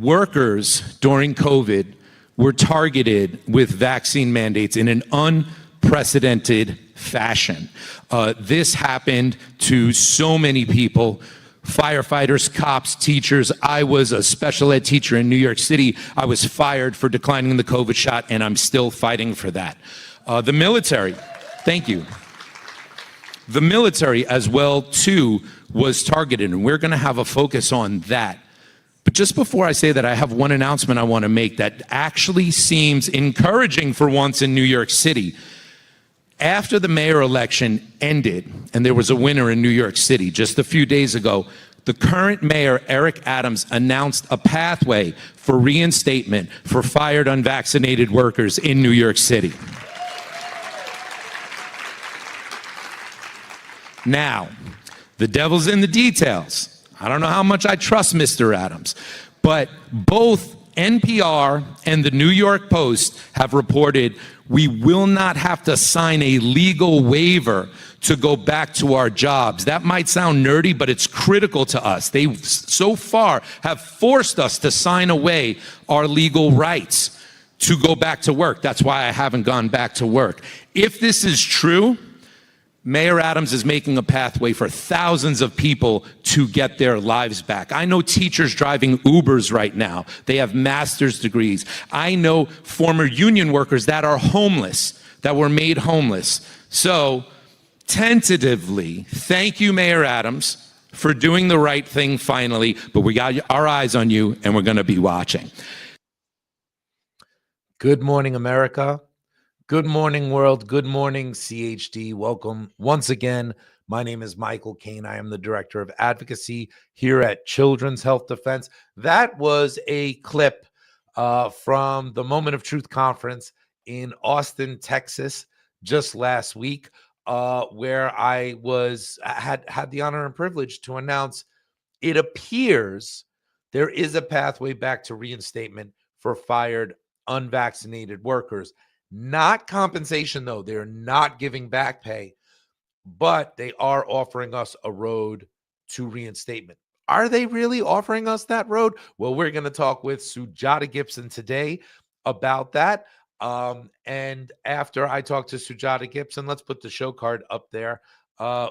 Workers during COVID were targeted with vaccine mandates in an unprecedented fashion. This happened to so many people: firefighters, cops, teachers. I was a special ed teacher in New York City. I was fired for declining the COVID shot, and I'm still fighting for that. The military, thank you. The military as well, too, was targeted, and we're gonna have a focus on that. But just before I say that, I have one announcement I wanna make that actually seems encouraging for once in New York City. After the mayor election ended, and there was a winner in New York City just a few days ago, the current mayor, Eric Adams, announced a pathway for reinstatement for fired unvaccinated workers in New York City. Now, the devil's in the details. I don't know how much I trust Mr. Adams, but both NPR and the New York Post have reported we will not have to sign a legal waiver to go back to our jobs. That might sound nerdy, but it's critical to us. They so far have forced us to sign away our legal rights to go back to work. That's why I haven't gone back to work. If this is true, Mayor Adams is making a pathway for thousands of people to get their lives back. I know teachers driving Ubers right now. They have master's degrees. I know former union workers that are homeless, that were made homeless. So, tentatively, thank you, Mayor Adams, for doing the right thing finally, but we got our eyes on you, and we're gonna be watching. Good morning, America. Good morning, world. Good morning, CHD. Welcome once again. My name is Michael Kane. I am the Director of Advocacy here at Children's Health Defense. That was a clip from the Moment of Truth conference in Austin, Texas, just last week, where I had the honor and privilege to announce it appears there is a pathway back to reinstatement for fired unvaccinated workers. Not compensation, though. They're not giving back pay, but they are offering us a road to reinstatement. Are they really offering us that road? Well, we're going to talk with Sujata Gibson today about that. And after I talk to Sujata Gibson, let's put the show card up there.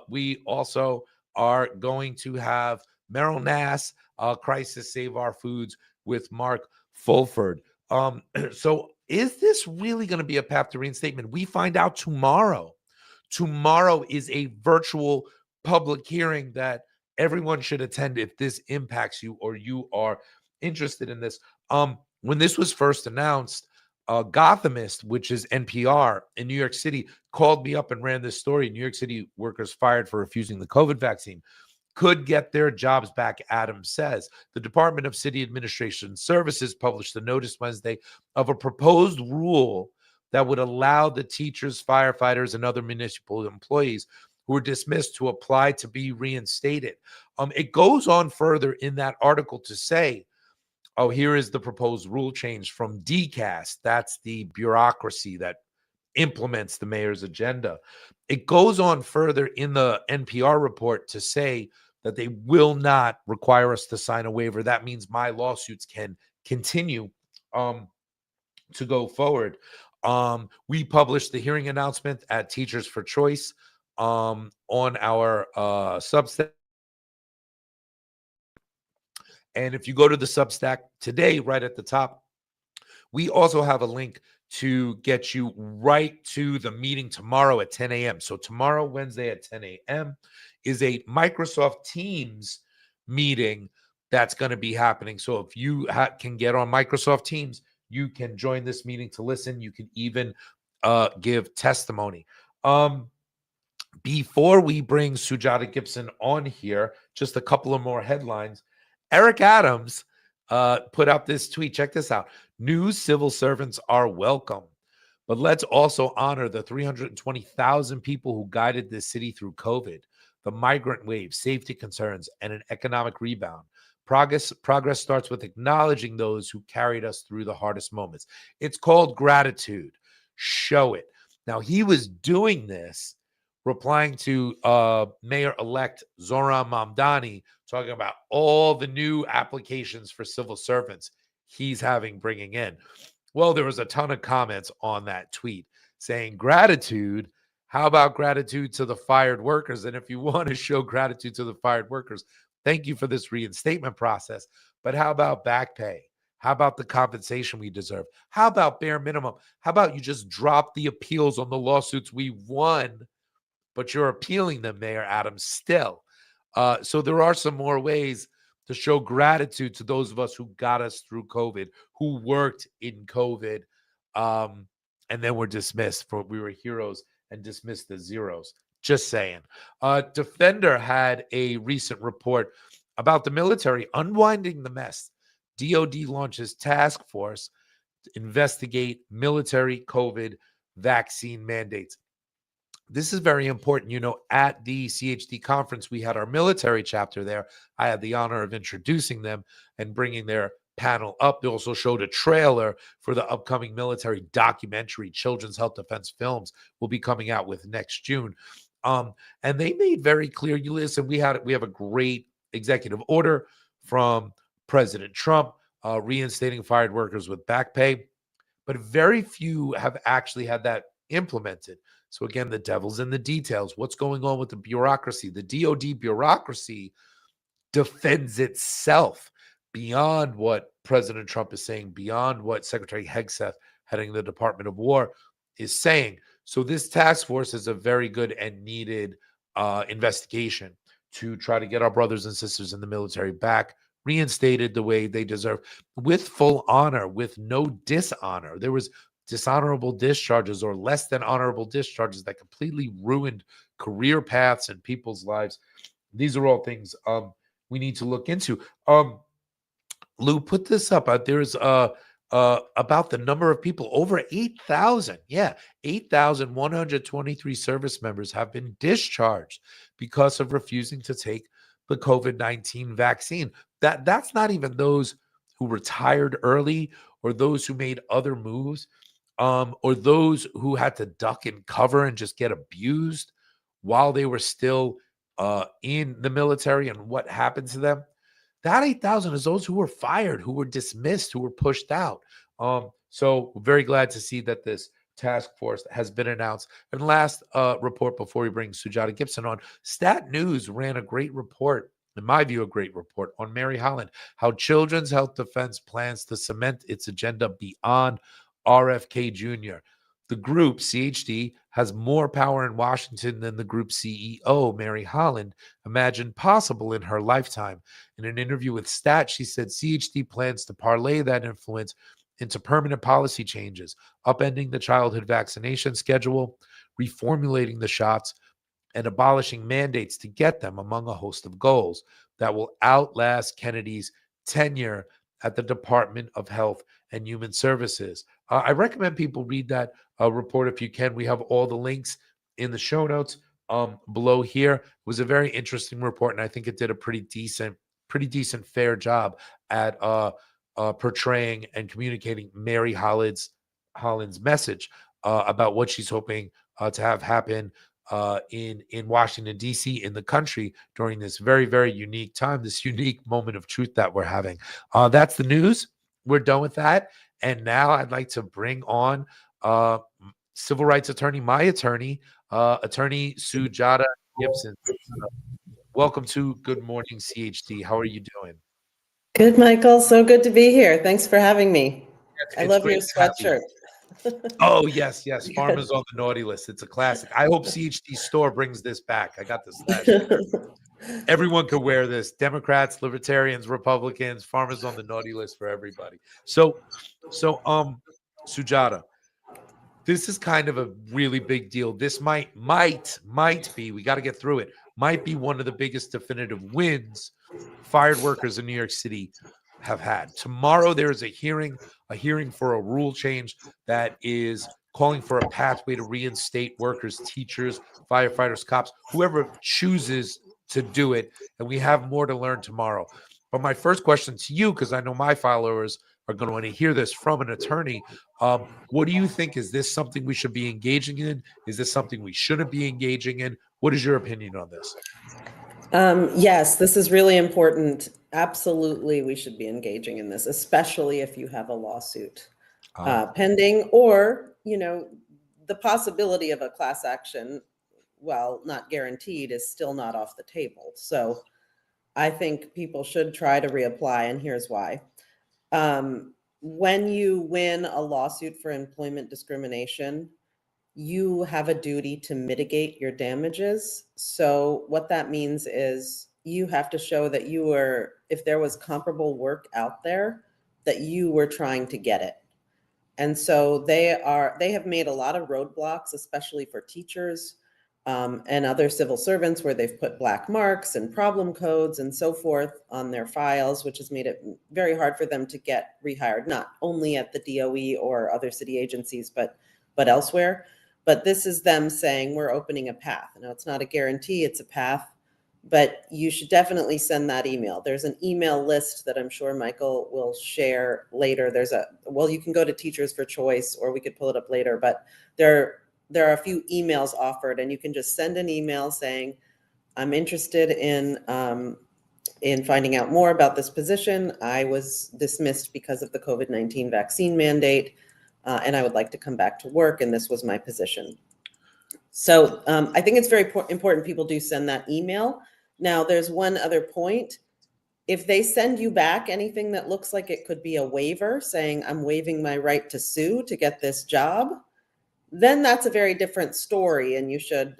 We also are going to have Meryl Nass, Crisis Save Our Foods with Mark Fulford. So is this really going to be a path to reinstatement? We find out tomorrow. Tomorrow is a virtual public hearing that everyone should attend if this impacts you or you are interested in this. When this was first announced, Gothamist, which is NPR in New York City, called me up and ran this story. New York City workers fired for refusing the COVID vaccine could get their jobs back, Adams says. The Department of City Administration Services published a notice Wednesday of a proposed rule that would allow the teachers, firefighters, and other municipal employees who were dismissed to apply to be reinstated. It goes on further in that article to say, oh, here is the proposed rule change from DCAS. That's the bureaucracy that implements the mayor's agenda. It goes on further in the NPR report to say that they will not require us to sign a waiver. That means my lawsuits can continue to go forward. We published the hearing announcement at Teachers for Choice on our Substack. And if you go to the Substack today, right at the top, we also have a link to get you right to the meeting tomorrow at 10 a.m. So tomorrow, Wednesday at 10 a.m. is a Microsoft Teams meeting that's going to be happening. So if you can get on Microsoft Teams, you can join this meeting to listen. You can even give testimony. Before we bring Sujata Gibson on here, just a couple of more headlines. Eric Adams put out this tweet. Check this out. New civil servants are welcome, but let's also honor the 320,000 people who guided this city through COVID, the migrant wave, safety concerns, and an economic rebound. Progress starts with acknowledging those who carried us through the hardest moments. It's called gratitude. Show it. Now, he was doing this, replying to Mayor-elect Zohran Mamdani, talking about all the new applications for civil servants. he's having bringing in. Well, there was a ton of comments on that tweet saying gratitude. How about gratitude to the fired workers? And if you want to show gratitude to the fired workers, thank you for this reinstatement process. But how about back pay? How about the compensation we deserve? How about bare minimum? How about you just drop the appeals on the lawsuits we won, but you're appealing them, Mayor Adams, still? So there are some more ways to show gratitude to those of us who got us through COVID, who worked in COVID, and then were dismissed for we were heroes and dismissed as zeros. Just saying. Defender had a recent report about the military unwinding the mess. DOD launches task force to investigate military COVID vaccine mandates. This is very important. You know, at the CHD conference, we had our military chapter there. I had the honor of introducing them and bringing their panel up. They also showed a trailer for the upcoming military documentary. Children's Health Defense Films will be coming out with next June. And they made very clear, you listen, we have a great executive order from President Trump reinstating fired workers with back pay, but very few have actually had that implemented. So again, the devil's in the details. What's going on with the bureaucracy? The DOD bureaucracy defends itself beyond what President Trump is saying, beyond what Secretary Hegseth, heading the Department of War, is saying. So this task force is a very good and needed investigation to try to get our brothers and sisters in the military back reinstated the way they deserve, with full honor, with no dishonor. There was dishonorable discharges or less than honorable discharges that completely ruined career paths and people's lives. These are all things we need to look into. Lou, put this up. There's about the number of people, over 8,000. Yeah, 8,123 service members have been discharged because of refusing to take the COVID-19 vaccine. That's not even those who retired early or those who made other moves, or those who had to duck and cover and just get abused while they were still in the military, and what happened to them. That 8,000 is those who were fired, who were dismissed, who were pushed out. So we're very glad to see that this task force has been announced. And last report before we bring Sujata Gibson on, Stat News ran a great report, in my view, a great report on Mary Holland, how Children's Health Defense plans to cement its agenda beyond RFK Jr. The group, CHD, has more power in Washington than the group CEO, Mary Holland, imagined possible in her lifetime. In an interview with Stat, she said CHD plans to parlay that influence into permanent policy changes, upending the childhood vaccination schedule, reformulating the shots, and abolishing mandates to get them, among a host of goals that will outlast Kennedy's tenure at the Department of Health and Human Services. I recommend people read that report if you can. We have all the links in the show notes below here. It was a very interesting report, and I think it did a pretty decent, fair job at portraying and communicating Mary Holland's message about what she's hoping to have happen in Washington, D.C., in the country during this very, very unique time, this unique moment of truth that we're having. That's the news. We're done with that. And now I'd like to bring on civil rights attorney, my attorney, attorney Sujata Gibson. Welcome to Good Morning CHD. How are you doing? Good, Michael. So good to be here. Thanks for having me. I love your sweatshirt. Oh, yes. Farmers on the naughty list. It's a classic. I hope CHD store brings this back. I got this last year. Everyone could wear this. Democrats, libertarians, Republicans, farmers on the naughty list for everybody. So Sujata, this is kind of a really big deal. This might be, we got to get through it, might be one of the biggest definitive wins fired workers in New York City have had. Tomorrow there is a hearing for a rule change that is calling for a pathway to reinstate workers, teachers, firefighters, cops, whoever chooses to do it. And we have more to learn tomorrow. But my first question to you, because I know my followers are going to want to hear this from an attorney. What do you think? Is this something we should be engaging in? Is this something we shouldn't be engaging in? What is your opinion on this? Yes, this is really important. Absolutely, we should be engaging in this, especially if you have a lawsuit pending, or, the possibility of a class action, while not guaranteed, is still not off the table. So I think people should try to reapply, and here's why. When you win a lawsuit for employment discrimination, you have a duty to mitigate your damages. So what that means is you have to show that if there was comparable work out there, that you were trying to get it. And so they have made a lot of roadblocks, especially for teachers and other civil servants, where they've put black marks and problem codes and so forth on their files, which has made it very hard for them to get rehired, not only at the DOE or other city agencies, but elsewhere. But this is them saying we're opening a path. Now, it's not a guarantee, it's a path, but you should definitely send that email. There's an email list that I'm sure Michael will share later. You can go to Teachers for Choice, or we could pull it up later, but there are a few emails offered, and you can just send an email saying, I'm interested in finding out more about this position. I was dismissed because of the COVID-19 vaccine mandate, and I would like to come back to work, and this was my position. So I think it's very important people do send that email. Now, there's one other point. If they send you back anything that looks like it could be a waiver saying, I'm waiving my right to sue to get this job, then that's a very different story, and you should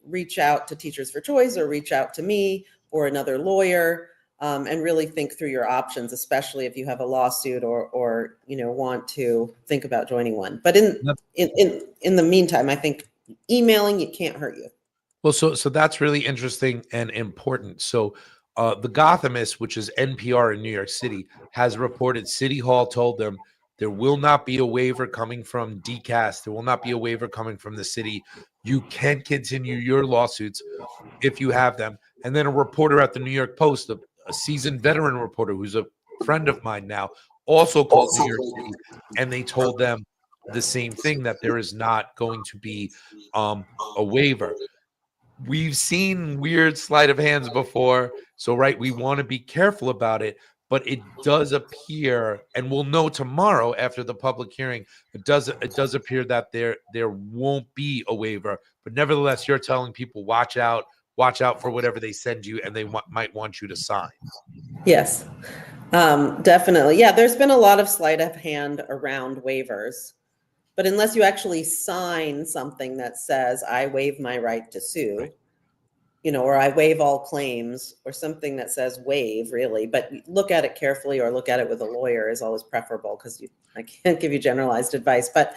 reach out to Teachers for Choice, or reach out to me or another lawyer, and really think through your options, especially if you have a lawsuit or want to think about joining one. But in the meantime, I think emailing, it can't hurt you. Well, so that's really interesting and important. So the Gothamist, which is NPR in New York City, has reported City Hall told them there will not be a waiver coming from DCAS. There will not be a waiver coming from the city. You can continue your lawsuits if you have them. And then a reporter at the New York Post, a seasoned veteran reporter who's a friend of mine now, also called New York City, and they told them the same thing, that there is not going to be a waiver. We've seen weird sleight of hands before, so we want to be careful about it. But it does appear, and we'll know tomorrow after the public hearing, it does appear that there won't be a waiver. But nevertheless, you're telling people watch out for whatever they send you, and they might want you to sign. Yes, definitely. Yeah, there's been a lot of sleight of hand around waivers. But unless you actually sign something that says, I waive my right to sue, or I waive all claims, or something that says waive, really, but look at it carefully, or look at it with a lawyer is always preferable, because I can't give you generalized advice, but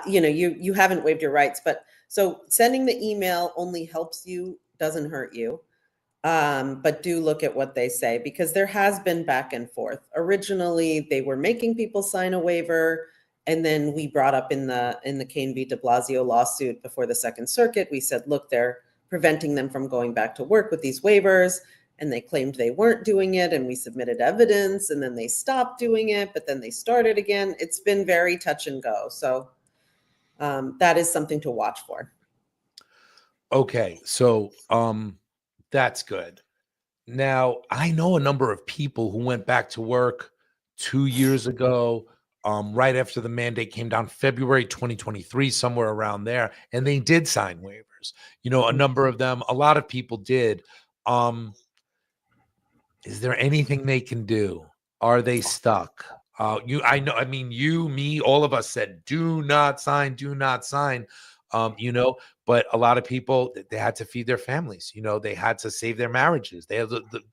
you haven't waived your rights. But so sending the email only helps you, doesn't hurt you. But do look at what they say, because there has been back and forth. Originally, they were making people sign a waiver. And then we brought up in the Kane v. de Blasio lawsuit before the Second Circuit, we said, look, they're preventing them from going back to work with these waivers. And they claimed they weren't doing it. And we submitted evidence, and then they stopped doing it, but then they started again. It's been very touch and go. So that is something to watch for. Okay. So that's good. Now, I know a number of people who went back to work 2 years ago, right after the mandate came down, February 2023, somewhere around there, and they did sign waivers. A number of them, a lot of people did. Is there anything they can do? Are they stuck? You, me, all of us said, do not sign, but a lot of people, they had to feed their families, they had to save their marriages. There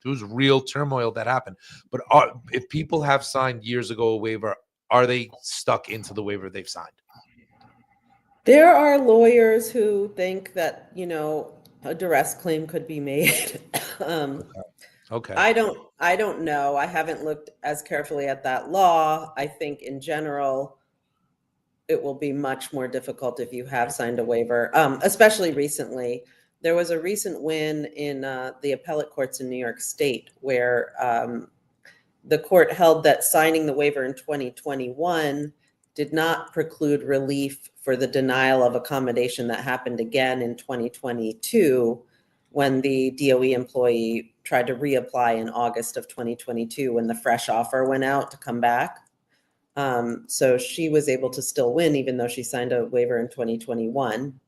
was real turmoil that happened. But if people have signed years ago a waiver, are they stuck into the waiver they've signed? There are lawyers who think that, a duress claim could be made. Okay. I don't know. I haven't looked as carefully at that law. I think in general, it will be much more difficult if you have signed a waiver, especially recently. There was a recent win in the appellate courts in New York State, where the court held that signing the waiver in 2021 did not preclude relief for the denial of accommodation that happened again in 2022, when the DOE employee tried to reapply in August of 2022 when the fresh offer went out to come back. So she was able to still win even though she signed a waiver in 2021.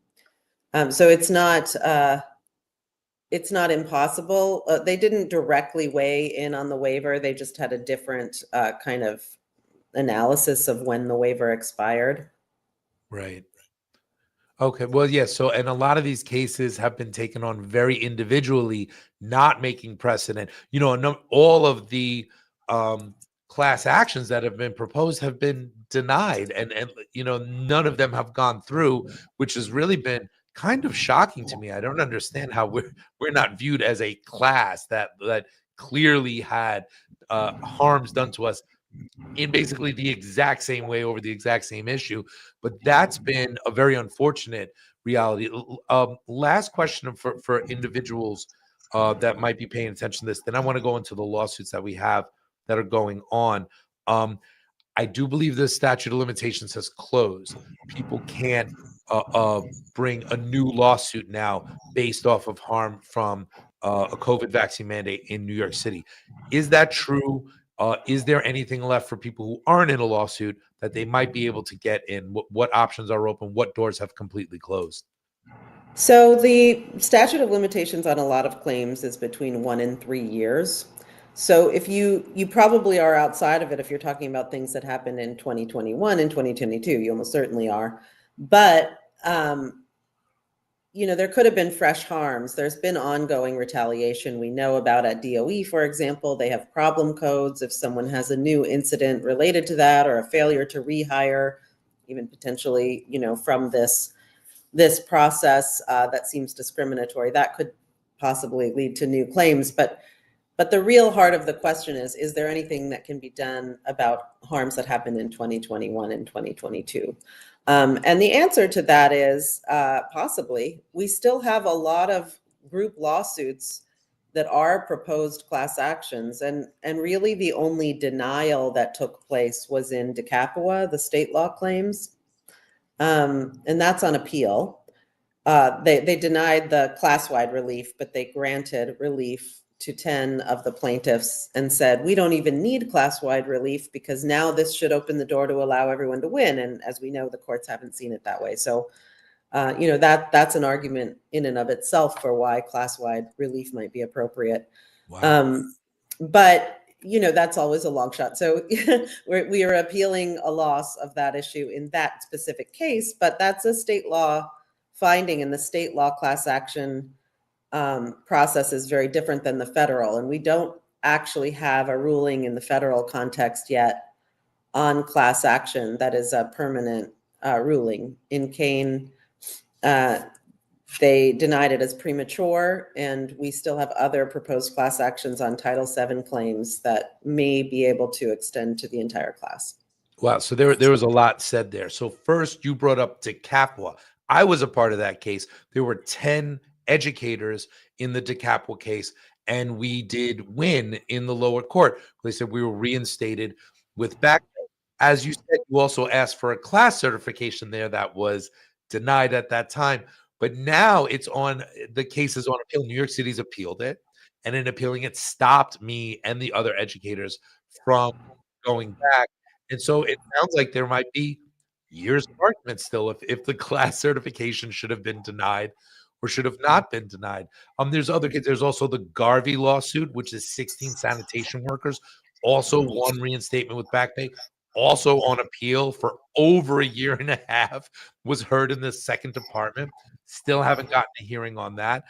So it's not impossible. They didn't directly weigh in on the waiver. They just had a different kind of analysis of when the waiver expired. Right. Okay. Well, yeah. So, and a lot of these cases have been taken on very individually, not making precedent. You know, all of the class actions that have been proposed have been denied, and you know, none of them have gone through, which has really been kind of shocking to me. I don't understand how we're not viewed as a class that clearly had harms done to us in basically the exact same way over the exact same issue. But that's been a very unfortunate reality. Last question for individuals that might be paying attention to this. Then I want to go into the lawsuits that we have that are going on. I do believe the statute of limitations has closed. People can't bring a new lawsuit now based off of harm from a COVID vaccine mandate in New York City. Is that true? Is there anything left for people who aren't in a lawsuit that they might be able to get in? What options are open? What doors have completely closed? So the statute of limitations on a lot of claims is between 1 and 3 years. So if you probably are outside of it if you're talking about things that happened in 2021 and 2022, you almost certainly are. But you know, there could have been fresh harms. There's been ongoing retaliation we know about at DOE, for example. They have problem codes if someone has a new incident related to that or a failure to rehire, even potentially, you know, from this process that seems discriminatory. That could possibly lead to new claims. But the real heart of the question is there anything that can be done about harms that happened in 2021 and 2022? And the answer to that is possibly. We still have a lot of group lawsuits that are proposed class actions. And really the only denial that took place was in Decapua, the state law claims. And that's on appeal. They denied the class-wide relief, but they granted relief to 10 of the plaintiffs and said, we don't even need class-wide relief because now this should open the door to allow everyone to win. And as we know, the courts haven't seen it that way. So, you know, that's an argument in and of itself for why class-wide relief might be appropriate. Wow. But, you know, that's always a long shot. So we are appealing a loss of that issue in that specific case, but that's a state law finding, and the state law class action process is very different than the federal. And we don't actually have a ruling in the federal context yet on class action that is a permanent ruling. In Kane, they denied it as premature, and we still have other proposed class actions on Title VII claims that may be able to extend to the entire class. Wow. So there was a lot said there. So first you brought up Decapua. I was a part of that case. There were 10 educators in the Decapua case, and we did win in the lower court. They said we were reinstated with back pay. As you said, you also asked for a class certification there that was denied at that time. But now it's on, the case is on appeal. New York City's appealed it, and in appealing it, stopped me and the other educators from going back. And so it sounds like there might be years of argument still if the class certification should have been denied or should have not been denied. There's other kids. There's also the Garvey lawsuit, which is 16 sanitation workers, also won reinstatement with back pay, also on appeal for over a year and a half, was heard in the second department. Still haven't gotten a hearing on that.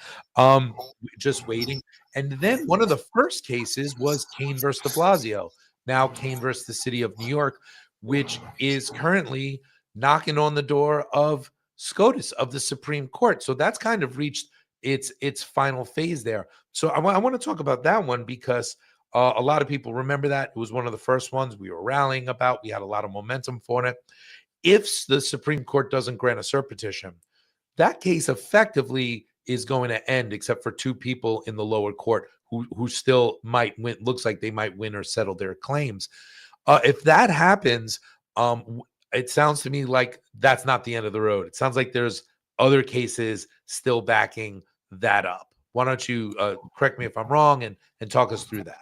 Just waiting. And then one of the first cases was Kane versus de Blasio, now Kane versus the city of New York, which is currently knocking on the door of SCOTUS, of the Supreme Court. So that's kind of reached its final phase there. So I want to talk about that one because a lot of people remember that. It was one of the first ones we were rallying about. We had a lot of momentum for it. If the Supreme Court doesn't grant a cert petition, that case effectively is going to end, except for two people in the lower court who still might win. Looks like they might win or settle their claims. If that happens, it sounds to me like that's not the end of the road. It sounds like there's other cases still backing that up. Why don't you correct me if I'm wrong and talk us through that?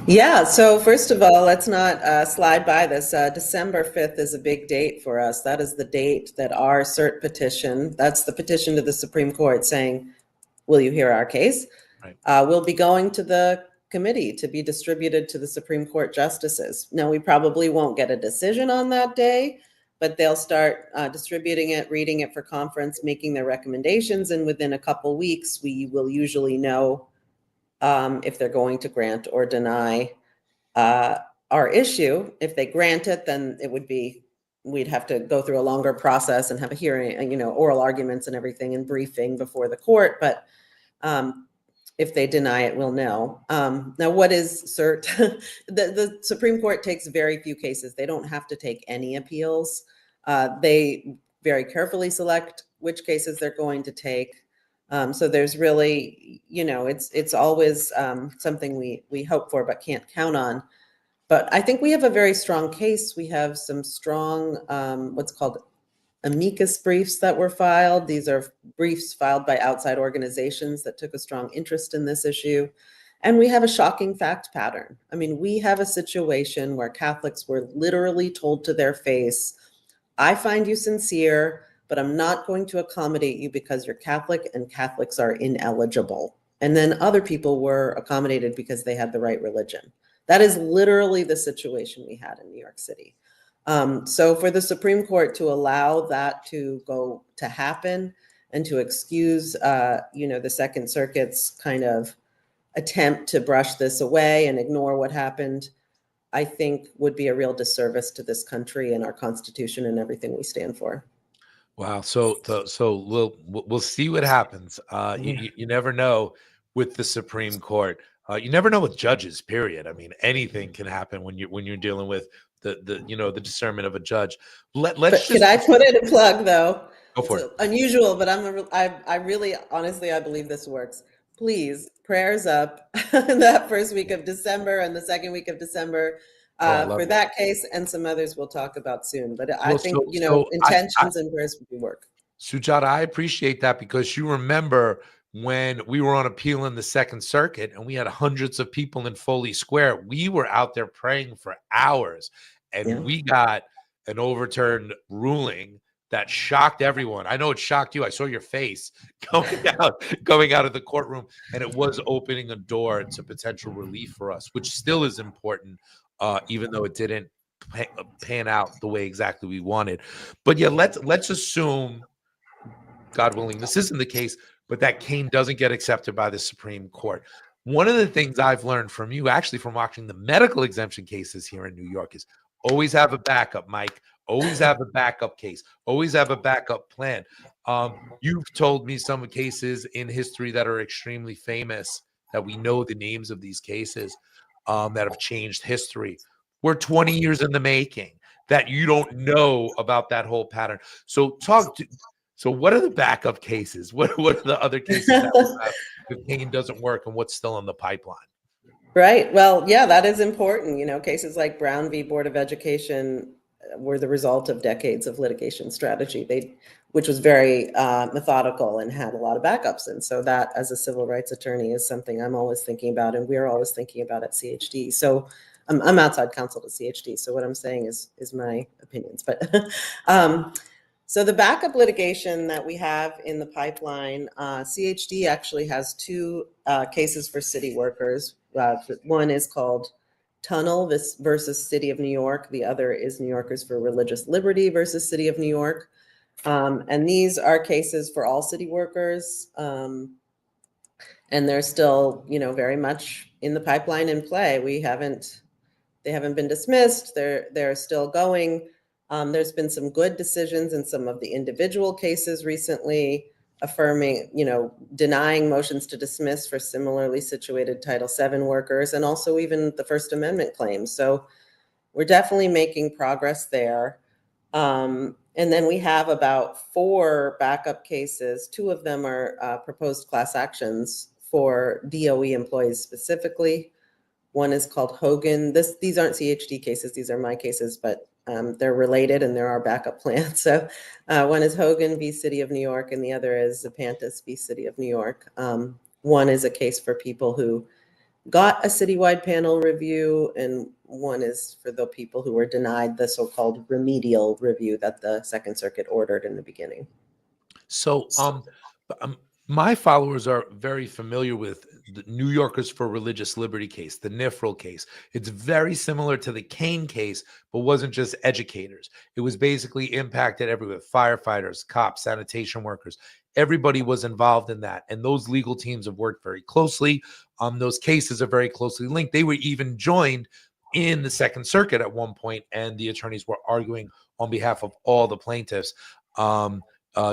Yeah, so first of all, let's not slide by this. December 5th is a big date for us. That is the date that our cert petition, that's the petition to the Supreme Court saying, will you hear our case? Right. Will be going to the committee to be distributed to the Supreme Court justices. Now, we probably won't get a decision on that day, but they'll start distributing it, reading it for conference, making their recommendations, and within a couple weeks, we will usually know if they're going to grant or deny our issue. If they grant it, then it would be, we'd have to go through a longer process and have a hearing, you know, oral arguments and everything and briefing before the court. But if they deny it, we'll know. Now, what is cert? The Supreme Court takes very few cases. They don't have to take any appeals. They very carefully select which cases they're going to take. So there's really, you know, it's always something we hope for but can't count on. But I think we have a very strong case. We have some strong, what's called amicus briefs that were filed. These are briefs filed by outside organizations that took a strong interest in this issue. And we have a shocking fact pattern. I mean, we have a situation where Catholics were literally told to their face, I find you sincere, but I'm not going to accommodate you because you're Catholic and Catholics are ineligible. And then other people were accommodated because they had the right religion. That is literally the situation we had in New York City. So for the Supreme Court to allow that to go to happen and to excuse, you know, the Second Circuit's kind of attempt to brush this away and ignore what happened, I think would be a real disservice to this country and our Constitution and everything we stand for. Wow. So we'll see what happens. You never know with the Supreme Court. You never know with judges. Period. I mean, anything can happen when you're dealing with the discernment of a judge. Let's Could I put in a plug though? Go for it. Unusual, but I really honestly I believe this works. Please, prayers up that first week of December and the second week of December for that case and some others we'll talk about soon. But I think intentions and prayers would work. Sujata, I appreciate that because you remember when we were on appeal in the Second Circuit and we had hundreds of people in Foley Square, we were out there praying for hours and we got an overturned ruling that shocked everyone. I know it shocked you. I saw your face going out of the courtroom, and it was opening a door to potential relief for us, which still is important, even though it didn't pan out the way exactly we wanted. But yeah, let's assume, God willing, this isn't the case, but that Kane doesn't get accepted by the Supreme Court. One of the things I've learned from you, actually from watching the medical exemption cases here in New York, is always have a backup, Mike. Always have a backup case. Always have a backup plan. You've told me some cases in history that are extremely famous, that we know the names of these cases that have changed history. We're 20 years in the making, that you don't know about that whole pattern. So what are the backup cases? What are the other cases that if Kane doesn't work and what's still in the pipeline? Right. Well, yeah, that is important. You know, cases like Brown v. Board of Education were the result of decades of litigation strategy, which was very methodical and had a lot of backups. And so that, as a civil rights attorney, is something I'm always thinking about, and we're always thinking about at CHD. So I'm outside counsel to CHD. So what I'm saying is my opinions. But so the backup litigation that we have in the pipeline, CHD actually has two cases for city workers. One is called Tunnel versus City of New York. The other is New Yorkers for Religious Liberty versus City of New York. And these are cases for all city workers. And they're still, you know, very much in the pipeline in play. They haven't been dismissed. They're still going. There's been some good decisions in some of the individual cases recently, affirming, you know, denying motions to dismiss for similarly situated Title VII workers, and also even the First Amendment claims. So we're definitely making progress there. And then we have about 4 backup cases. 2 of them are proposed class actions for DOE employees specifically. One is called Hogan. These aren't CHD cases. These are my cases, but They're related and there are backup plans. So one is Hogan v. City of New York, and the other is Zapantis v. City of New York. One is a case for people who got a citywide panel review, and one is for the people who were denied the so-called remedial review that the Second Circuit ordered in the beginning. So, my followers are very familiar with the New Yorkers for Religious Liberty case, the NIFRL case. It's very similar to the Kane case, but wasn't just educators. It was basically impacted everywhere: firefighters, cops, sanitation workers. Everybody was involved in that. And those legal teams have worked very closely. Those cases are very closely linked. They were even joined in the Second Circuit at one point, and the attorneys were arguing on behalf of all the plaintiffs.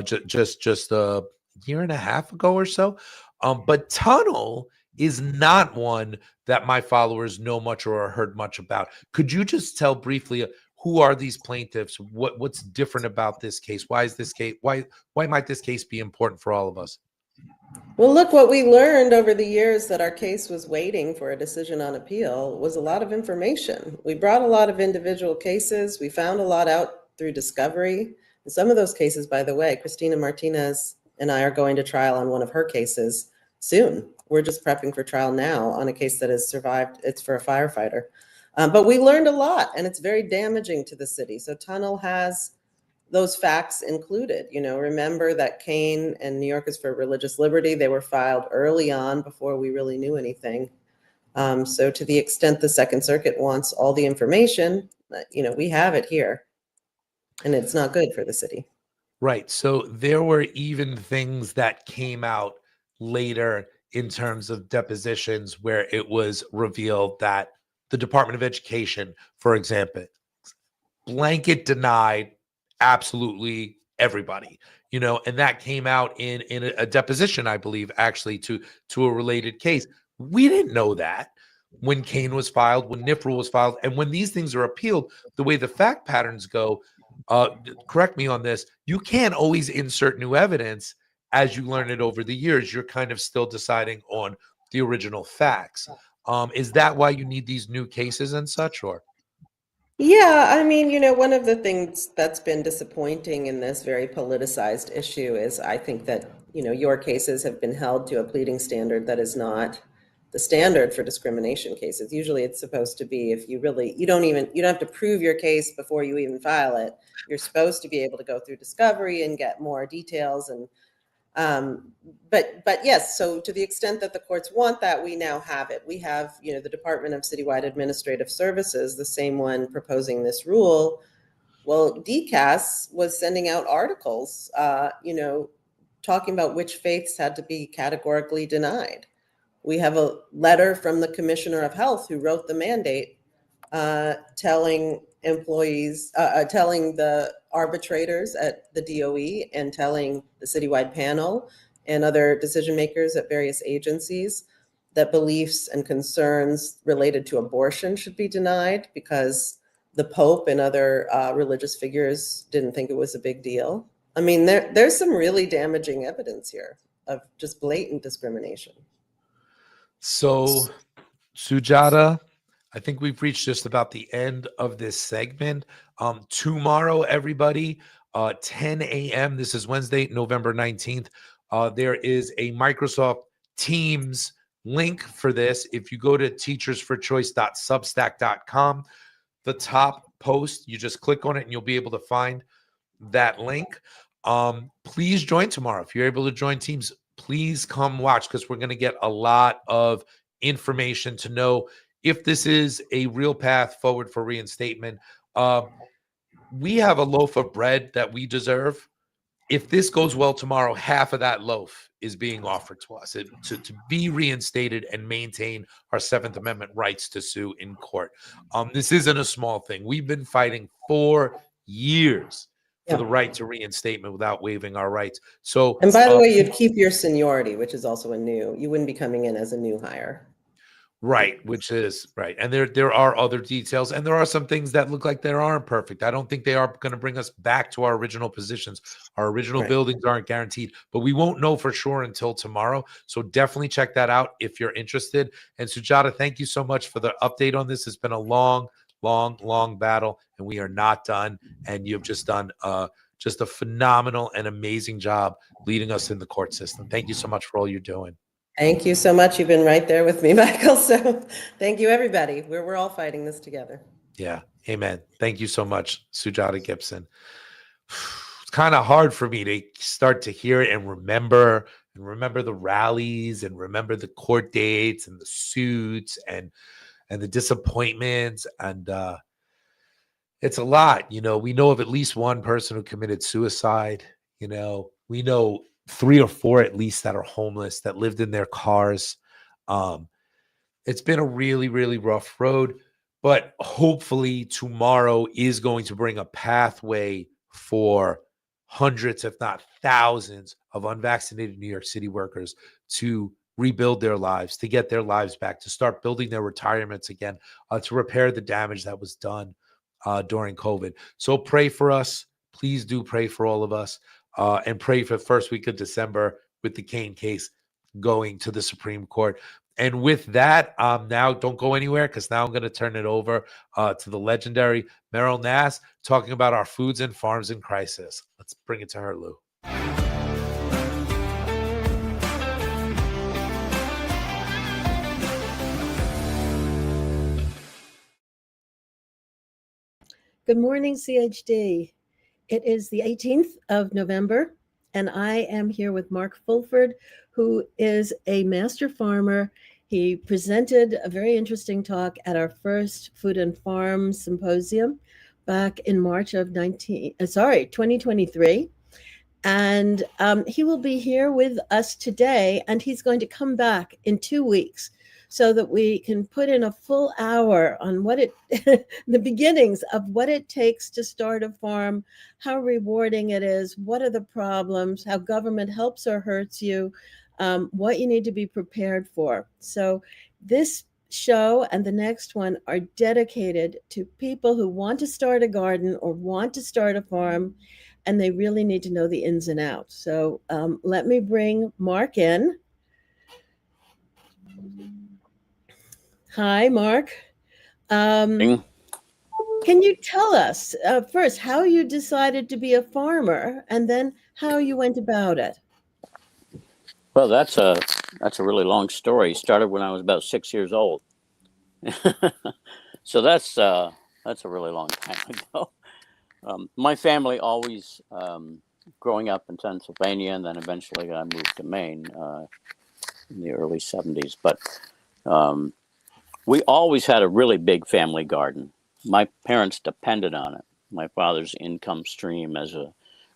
Just a year and a half ago or so. But Tunnel is not one that my followers know much or heard much about. Could you just tell briefly who are these plaintiffs? What's different about this case? Why is this case? Why might this case be important for all of us? Well, look, what we learned over the years that our case was waiting for a decision on appeal was a lot of information. We brought a lot of individual cases. We found a lot out through discovery. And some of those cases, by the way, Christina Martinez and I are going to trial on one of her cases soon. We're just prepping for trial now on a case that has survived. It's for a firefighter. But we learned a lot, and it's very damaging to the city. So Tunnel has those facts included. Remember that Kane and New Yorkers for Religious Liberty, they were filed early on before we really knew anything. So to the extent the Second Circuit wants all the information, we have it here. And it's not good for the city. Right. So there were even things that came out later in terms of depositions where it was revealed that the Department of Education, for example, blanket denied absolutely everybody, and that came out in a deposition, I believe, actually to a related case. We didn't know that when Kane was filed, when NIFRL was filed, and when these things are appealed, the way the fact patterns go, correct me on this, you can't always insert new evidence as you learn it over the years. You're kind of still deciding on the original facts. Is that why you need these new cases and such, or? Yeah, I mean, one of the things that's been disappointing in this very politicized issue is I think that, your cases have been held to a pleading standard that is not the standard for discrimination cases. Usually it's supposed to be, if you don't have to prove your case before you even file it. You're supposed to be able to go through discovery and get more details. And but yes, so to the extent that the courts want that, we now have it. We have, the Department of Citywide Administrative Services, the same one proposing this rule. Well, DCAS was sending out articles, talking about which faiths had to be categorically denied. We have a letter from the Commissioner of Health who wrote the mandate, telling employees, telling the arbitrators at the DOE and telling the citywide panel and other decision makers at various agencies that beliefs and concerns related to abortion should be denied because the Pope and other religious figures didn't think it was a big deal. I mean, there's some really damaging evidence here of just blatant discrimination. So, Sujata, I think we've reached just about the end of this segment. Tomorrow, everybody, 10 a.m., this is Wednesday, November 19th, there is a Microsoft Teams link for this. If you go to teachersforchoice.substack.com, the top post, you just click on it and you'll be able to find that link. Please join tomorrow. If you're able to join Teams, please come watch, because we're going to get a lot of information to know if this is a real path forward for reinstatement. We have a loaf of bread that we deserve. If this goes well tomorrow, half of that loaf is being offered to us to be reinstated and maintain our Seventh Amendment rights to sue in court. This isn't a small thing. We've been fighting for years for the right to reinstatement without waiving our rights. So, and by the way, you'd keep your seniority, which is also you wouldn't be coming in as a new hire. Right, which is right. And there are other details, and there are some things that look like they aren't perfect. I don't think they are going to bring us back to our original positions. Our original buildings aren't guaranteed, but we won't know for sure until tomorrow. So definitely check that out if you're interested. And Sujata, thank you so much for the update on this. It's been a long long battle, and we are not done. And you've just done just a phenomenal and amazing job leading us in the court system. Thank you so much for all you're doing. Thank you so much. You've been right there with me, Michael. So thank you, everybody. We're all fighting this together. Yeah. Amen. Thank you so much, Sujata Gibson. It's kind of hard for me to start to hear it and remember the rallies and remember the court dates and the suits and the disappointments. And it's a lot. We know of at least one person who committed suicide. We know 3 or 4 at least that are homeless, that lived in their cars. It's been a really, really rough road, but hopefully tomorrow is going to bring a pathway for hundreds, if not thousands, of unvaccinated New York City workers to rebuild their lives, to get their lives back, to start building their retirements again, to repair the damage that was done during COVID. So pray for us. Please do pray for all of us, and pray for the first week of December with the Kane case going to the Supreme Court. And with that, now don't go anywhere, because now I'm going to turn it over to the legendary Meryl Nass, talking about our foods and farms in crisis. Let's bring it to her, Lou. Good morning, CHD. It is the 18th of November, and I am here with Mark Fulford, who is a master farmer. He presented a very interesting talk at our first Food and Farm Symposium back in March of 2023. And he will be here with us today, and he's going to come back in 2 weeks so that we can put in a full hour on the beginnings of what it takes to start a farm, how rewarding it is, what are the problems, how government helps or hurts you, what you need to be prepared for. So this show and the next one are dedicated to people who want to start a garden or want to start a farm, and they really need to know the ins and outs. So let me bring Mark in. Hi, Mark. Can you tell us first how you decided to be a farmer, and then how you went about it? Well, that's a really long story. It started when I was about 6 years old. So that's a really long time ago. My family always, growing up in Pennsylvania, and then eventually I moved to Maine in the early 70s. But we always had a really big family garden. My parents depended on it. My father's income stream as a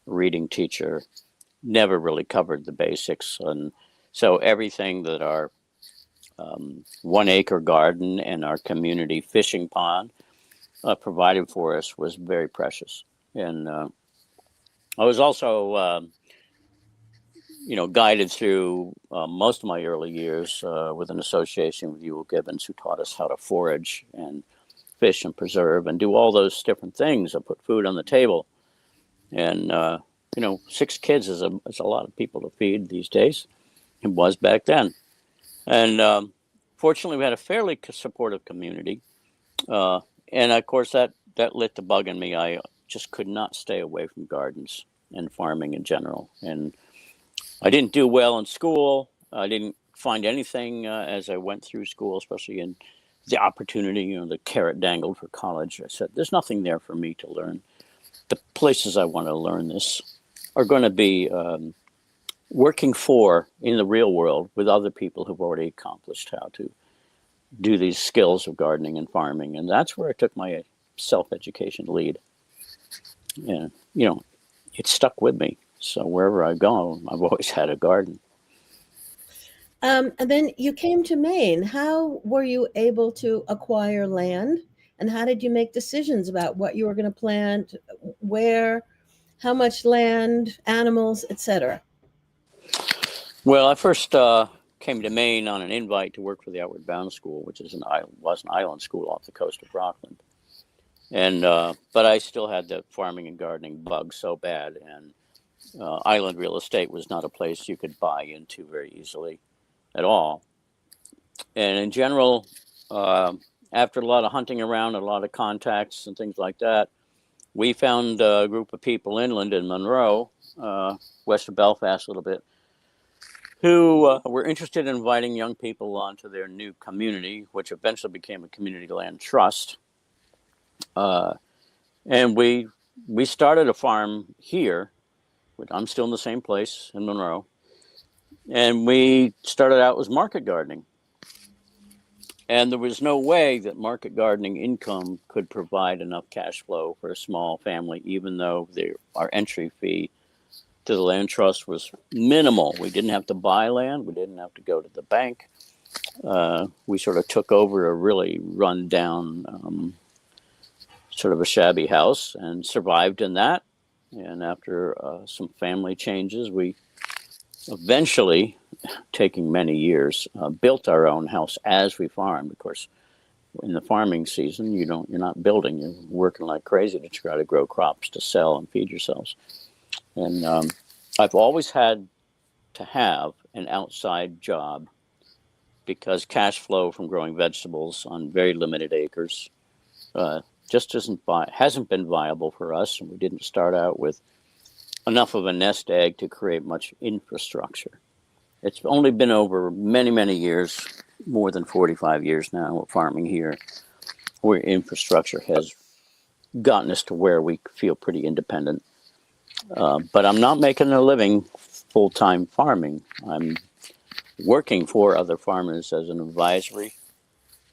reading teacher never really covered the basics. And so everything that our 1 acre garden and our community fishing pond provided for us was very precious. And I was also, guided through most of my early years with an association with Ewell Gibbons, who taught us how to forage and fish and preserve and do all those different things that put food on the table. And 6 kids is a lot of people to feed these days. It was back then. And fortunately, we had a fairly supportive community. And of course, that lit the bug in me. I just could not stay away from gardens and farming in general. And I didn't do well in school. I didn't find anything as I went through school, especially in the opportunity, the carrot dangled for college. I said, there's nothing there for me to learn. The places I want to learn this are going to be working in the real world with other people who've already accomplished how to do these skills of gardening and farming. And that's where I took my self-education lead. And, it stuck with me. So wherever I go, I've always had a garden. And then you came to Maine. How were you able to acquire land? And how did you make decisions about what you were going to plant, where, how much land, animals, etc.? Well, I first came to Maine on an invite to work for the Outward Bound School, which was an island school off the coast of Rockland. And but I still had the farming and gardening bug so bad, and island real estate was not a place you could buy into very easily at all. And in general, after a lot of hunting around, a lot of contacts and things like that, we found a group of people inland in Monroe, west of Belfast a little bit, who were interested in inviting young people onto their new community, which eventually became a community land trust. And we started a farm here. I'm still in the same place in Monroe. And we started out as market gardening. And there was no way that market gardening income could provide enough cash flow for a small family, even though our entry fee to the land trust was minimal. We didn't have to buy land. We didn't have to go to the bank. We sort of took over a really run down, sort of a shabby house and survived in that. And after some family changes, we eventually, taking many years, built our own house as we farmed. Of course, in the farming season, you're not building, you're working like crazy to try to grow crops to sell and feed yourselves. And I've always had to have an outside job because cash flow from growing vegetables on very limited acres just hasn't been viable for us. And we didn't start out with enough of a nest egg to create much infrastructure. It's only been over many, many years, more than 45 years now of farming here, where infrastructure has gotten us to where we feel pretty independent. But I'm not making a living full-time farming. I'm working for other farmers as an advisory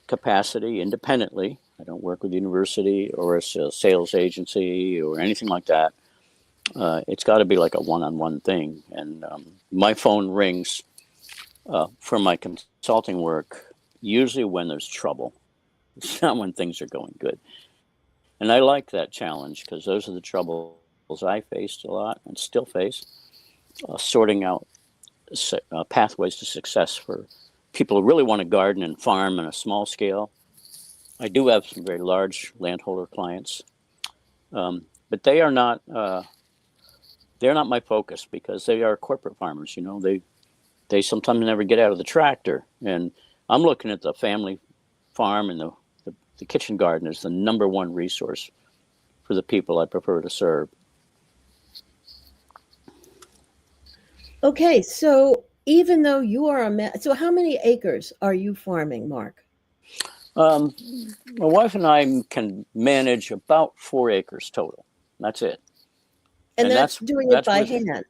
capacity independently. I don't work with the university or a sales agency or anything like that. It's got to be like a one-on-one thing. And my phone rings for my consulting work, usually when there's trouble. It's not when things are going good. And I like that challenge because those are the troubles I faced a lot and still face, sorting out pathways to success for people who really want to garden and farm on a small scale. I do have some very large landholder clients, but they are not they're not my focus because they are corporate farmers. You know, they sometimes never get out of the tractor, and I'm looking at the family farm, and the kitchen garden is the number one resource for the people I prefer to serve. Okay, so even though you are so how many acres are you farming, Mark? My wife and I can manage about 4 acres total. That's it. And that's doing it by hand.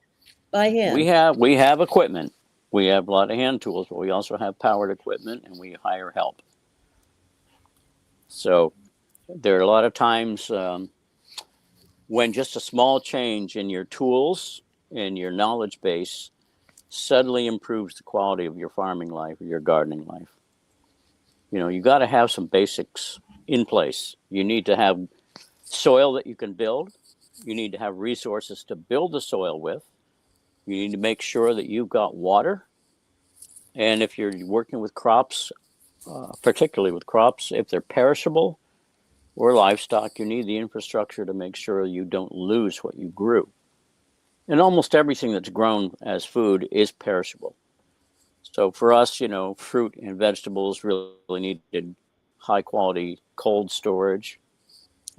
By hand. We have equipment. We have a lot of hand tools, but we also have powered equipment, and we hire help. So there are a lot of times when just a small change in your tools and your knowledge base suddenly improves the quality of your farming life or your gardening life. You know, you got to have some basics in place. You need to have soil that you can build. You need to have resources to build the soil with. You need to make sure that you've got water. And if you're working with crops, particularly with crops, if they're perishable or livestock, you need the infrastructure to make sure you don't lose what you grew. And almost everything that's grown as food is perishable. So for us, you know, fruit and vegetables really needed high quality cold storage.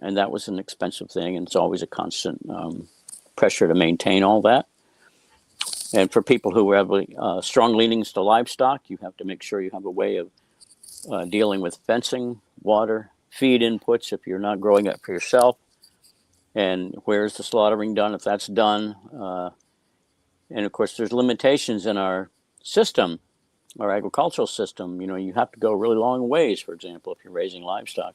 And that was an expensive thing. And it's always a constant pressure to maintain all that. And for people who have strong leanings to livestock, you have to make sure you have a way of dealing with fencing, water, feed inputs if you're not growing it for yourself. And where's the slaughtering done if that's done? And of course, there's limitations in our system, our agricultural system. You know, you have to go really long ways, for example, if you're raising livestock,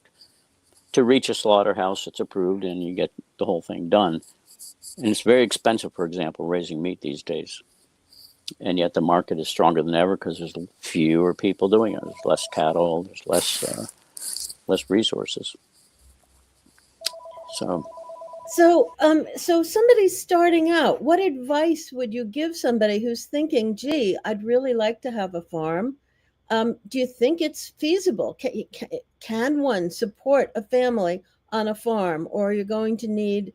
to reach a slaughterhouse that's approved and you get the whole thing done. And it's very expensive, for example, raising meat these days. And yet the market is stronger than ever because there's fewer people doing it. There's less cattle, there's less resources. So somebody's starting out. What advice would you give somebody who's thinking, gee, I'd really like to have a farm? Do you think it's feasible? Can one support a family on a farm, or are you going to need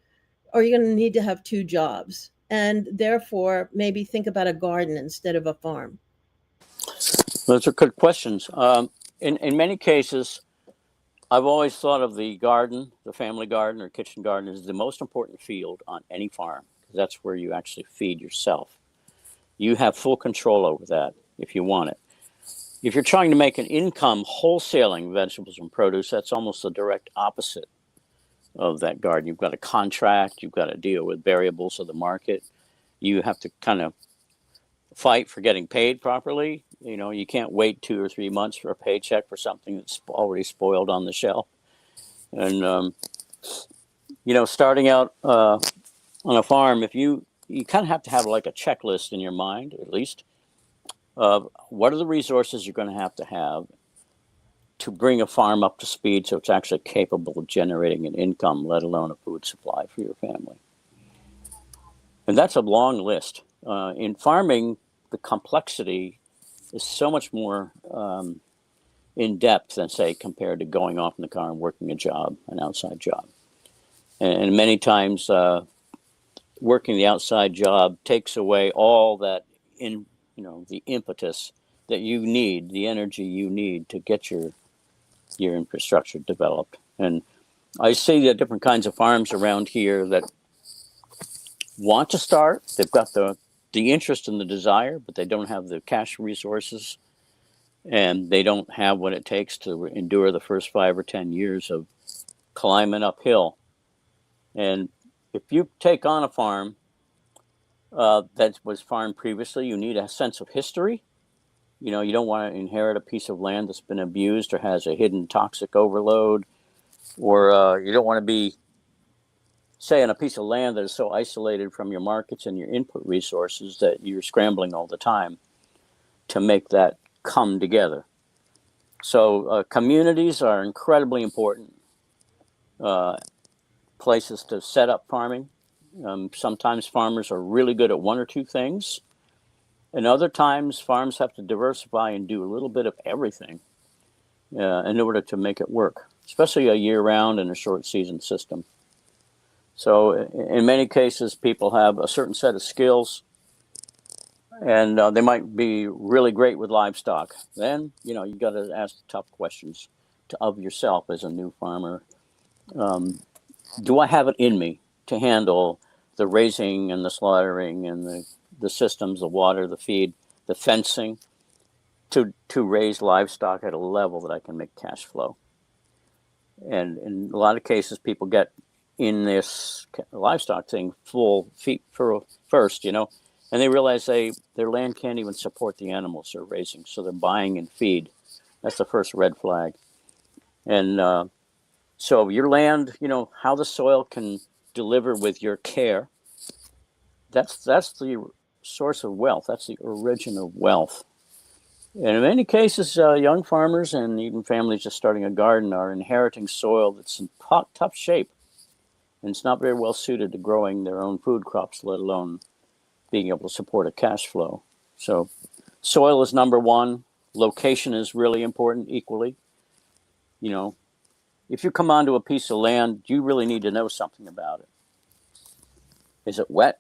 to have 2 jobs and therefore maybe think about a garden instead of a farm? Those are good questions. In many cases, I've always thought of the garden, the family garden or kitchen garden, as the most important field on any farm. That's where you actually feed yourself. You have full control over that if you want it. If you're trying to make an income wholesaling vegetables and produce, that's almost the direct opposite of that garden. You've got a contract, you've got to deal with variables of the market. You have to kind of fight for getting paid properly. You know, you can't wait 2 or 3 months for a paycheck for something that's already spoiled on the shelf. And starting out on a farm, if you kind of have to have like a checklist in your mind, at least, of what are the resources you're going to have to bring a farm up to speed so it's actually capable of generating an income, let alone a food supply for your family. And that's a long list. In farming, the complexity is so much more in depth than, say, compared to going off in the car and working a job, an outside job. And many times, working the outside job takes away all that the impetus that you need, the energy you need to get your infrastructure developed. And I see the different kinds of farms around here that want to start. They've got the interest and the desire, but they don't have the cash resources, and they don't have what it takes to endure the first 5 or 10 years of climbing uphill. And if you take on a farm that was farmed previously, you need a sense of history. You know, you don't want to inherit a piece of land that's been abused or has a hidden toxic overload, or you don't want to be, say, on a piece of land that is so isolated from your markets and your input resources that you're scrambling all the time to make that come together. So communities are incredibly important places to set up farming. Sometimes farmers are really good at one or two things, and other times farms have to diversify and do a little bit of everything in order to make it work, especially a year-round and a short-season system. So in many cases, people have a certain set of skills, and they might be really great with livestock. Then, you got to ask tough questions of yourself as a new farmer. Do I have it in me to handle the raising and the slaughtering and the systems, the water, the feed, the fencing, to raise livestock at a level that I can make cash flow? And in a lot of cases, people get in this livestock thing full feet first, and they realize their land can't even support the animals they're raising, so they're buying in feed. That's the first red flag. And so your land, how the soil can deliver with your care, that's the source of wealth. That's the origin of wealth. And in many cases, young farmers and even families just starting a garden are inheriting soil that's in tough shape. And it's not very well suited to growing their own food crops, let alone being able to support a cash flow. So soil is number one. Location is really important equally. If you come onto a piece of land, you really need to know something about it. Is it wet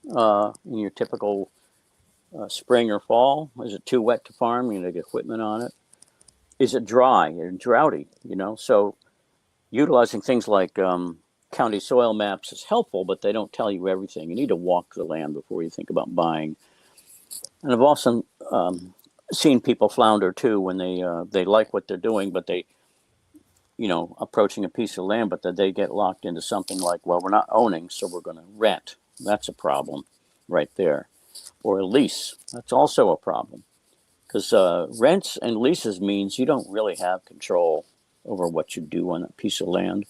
in your typical spring or fall? Is it too wet to farm? You need equipment on it. Is it dry or droughty? So utilizing things like county soil maps is helpful, but they don't tell you everything. You need to walk the land before you think about buying. And I've also seen people flounder too when they like what they're doing, but they, approaching a piece of land, but that they get locked into something like, well, we're not owning, so we're going to rent. That's a problem right there. Or a lease. That's also a problem. Because rents and leases means you don't really have control over what you do on a piece of land.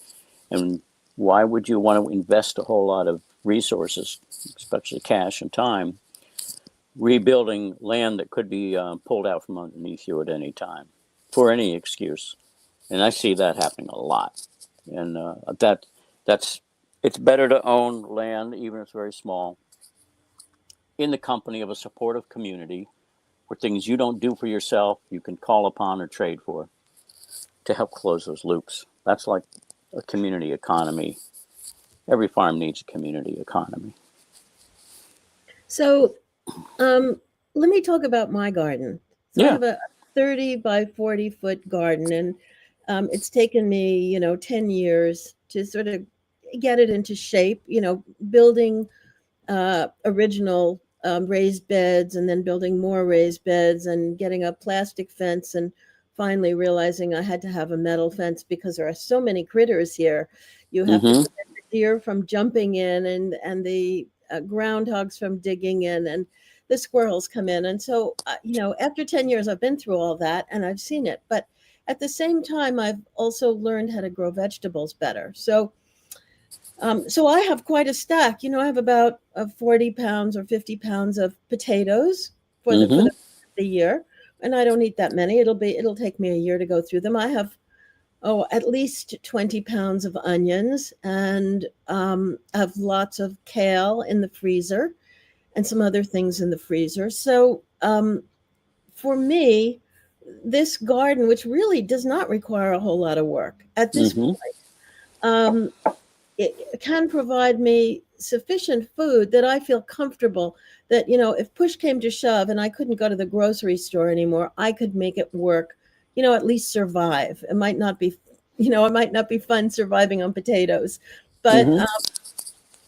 And why would you want to invest a whole lot of resources, especially cash and time, rebuilding land that could be pulled out from underneath you at any time for any excuse? And I see that happening a lot. And it's better to own land, even if it's very small, in the company of a supportive community where things you don't do for yourself, you can call upon or trade for to help close those loops. That's like a community economy. Every farm needs a community economy. So let me talk about my garden. So I Yeah. have a 30 by 40 foot garden, and It's taken me, 10 years to sort of get it into shape, building original raised beds and then building more raised beds and getting a plastic fence and finally realizing I had to have a metal fence because there are so many critters here. You have to Mm-hmm. prevent the deer from jumping in and the groundhogs from digging in and the squirrels come in. And so, after 10 years, I've been through all that and I've seen it. But at the same time, I've also learned how to grow vegetables better. So I have quite a stack. I have about 40 pounds or 50 pounds of potatoes for Mm-hmm. the year, and I don't eat that many. It'll take me a year to go through them. I have at least 20 pounds of onions, and I have lots of kale in the freezer, and some other things in the freezer. So for me, this garden, which really does not require a whole lot of work at this Mm-hmm. point. Um, it can provide me sufficient food that I feel comfortable that, if push came to shove and I couldn't go to the grocery store anymore, I could make it work, at least survive. It might not be fun surviving on potatoes, but Mm-hmm.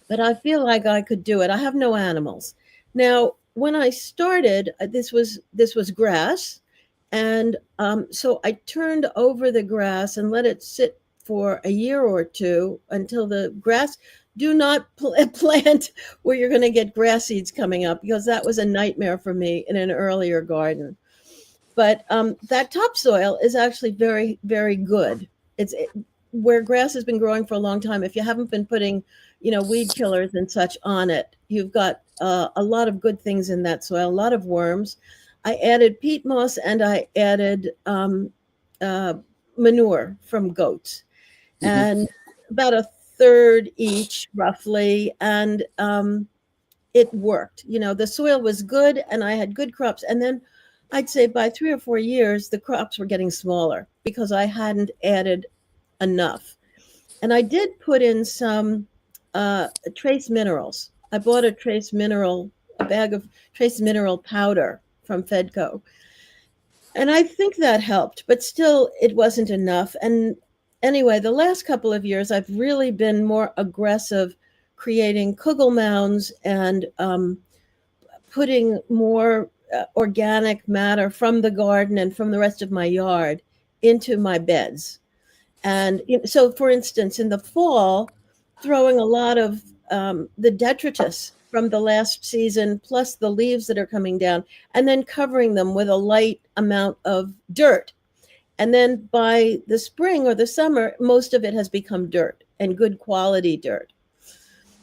but I feel like I could do it. I have no animals. Now, when I started, this was grass, and so I turned over the grass and let it sit for a year or two until the grass. Do not plant where you're going to get grass seeds coming up because that was a nightmare for me in an earlier garden. But that topsoil is actually very, very good. Where grass has been growing for a long time. If you haven't been putting, weed killers and such on it, you've got a lot of good things in that soil. A lot of worms. I added peat moss and I added uh, manure from goats, Mm-hmm. and about a third each, roughly, and it worked. The soil was good and I had good crops. And then I'd say by 3 or 4 years, the crops were getting smaller because I hadn't added enough. And I did put in some trace minerals. I bought a bag of trace mineral powder from Fedco. And I think that helped, but still it wasn't enough. And anyway, the last couple of years, I've really been more aggressive creating kugel mounds and putting more organic matter from the garden and from the rest of my yard into my beds. And so, for instance, in the fall, throwing a lot of the detritus from the last season, plus the leaves that are coming down, and then covering them with a light amount of dirt. And then by the spring or the summer, most of it has become dirt and good quality dirt.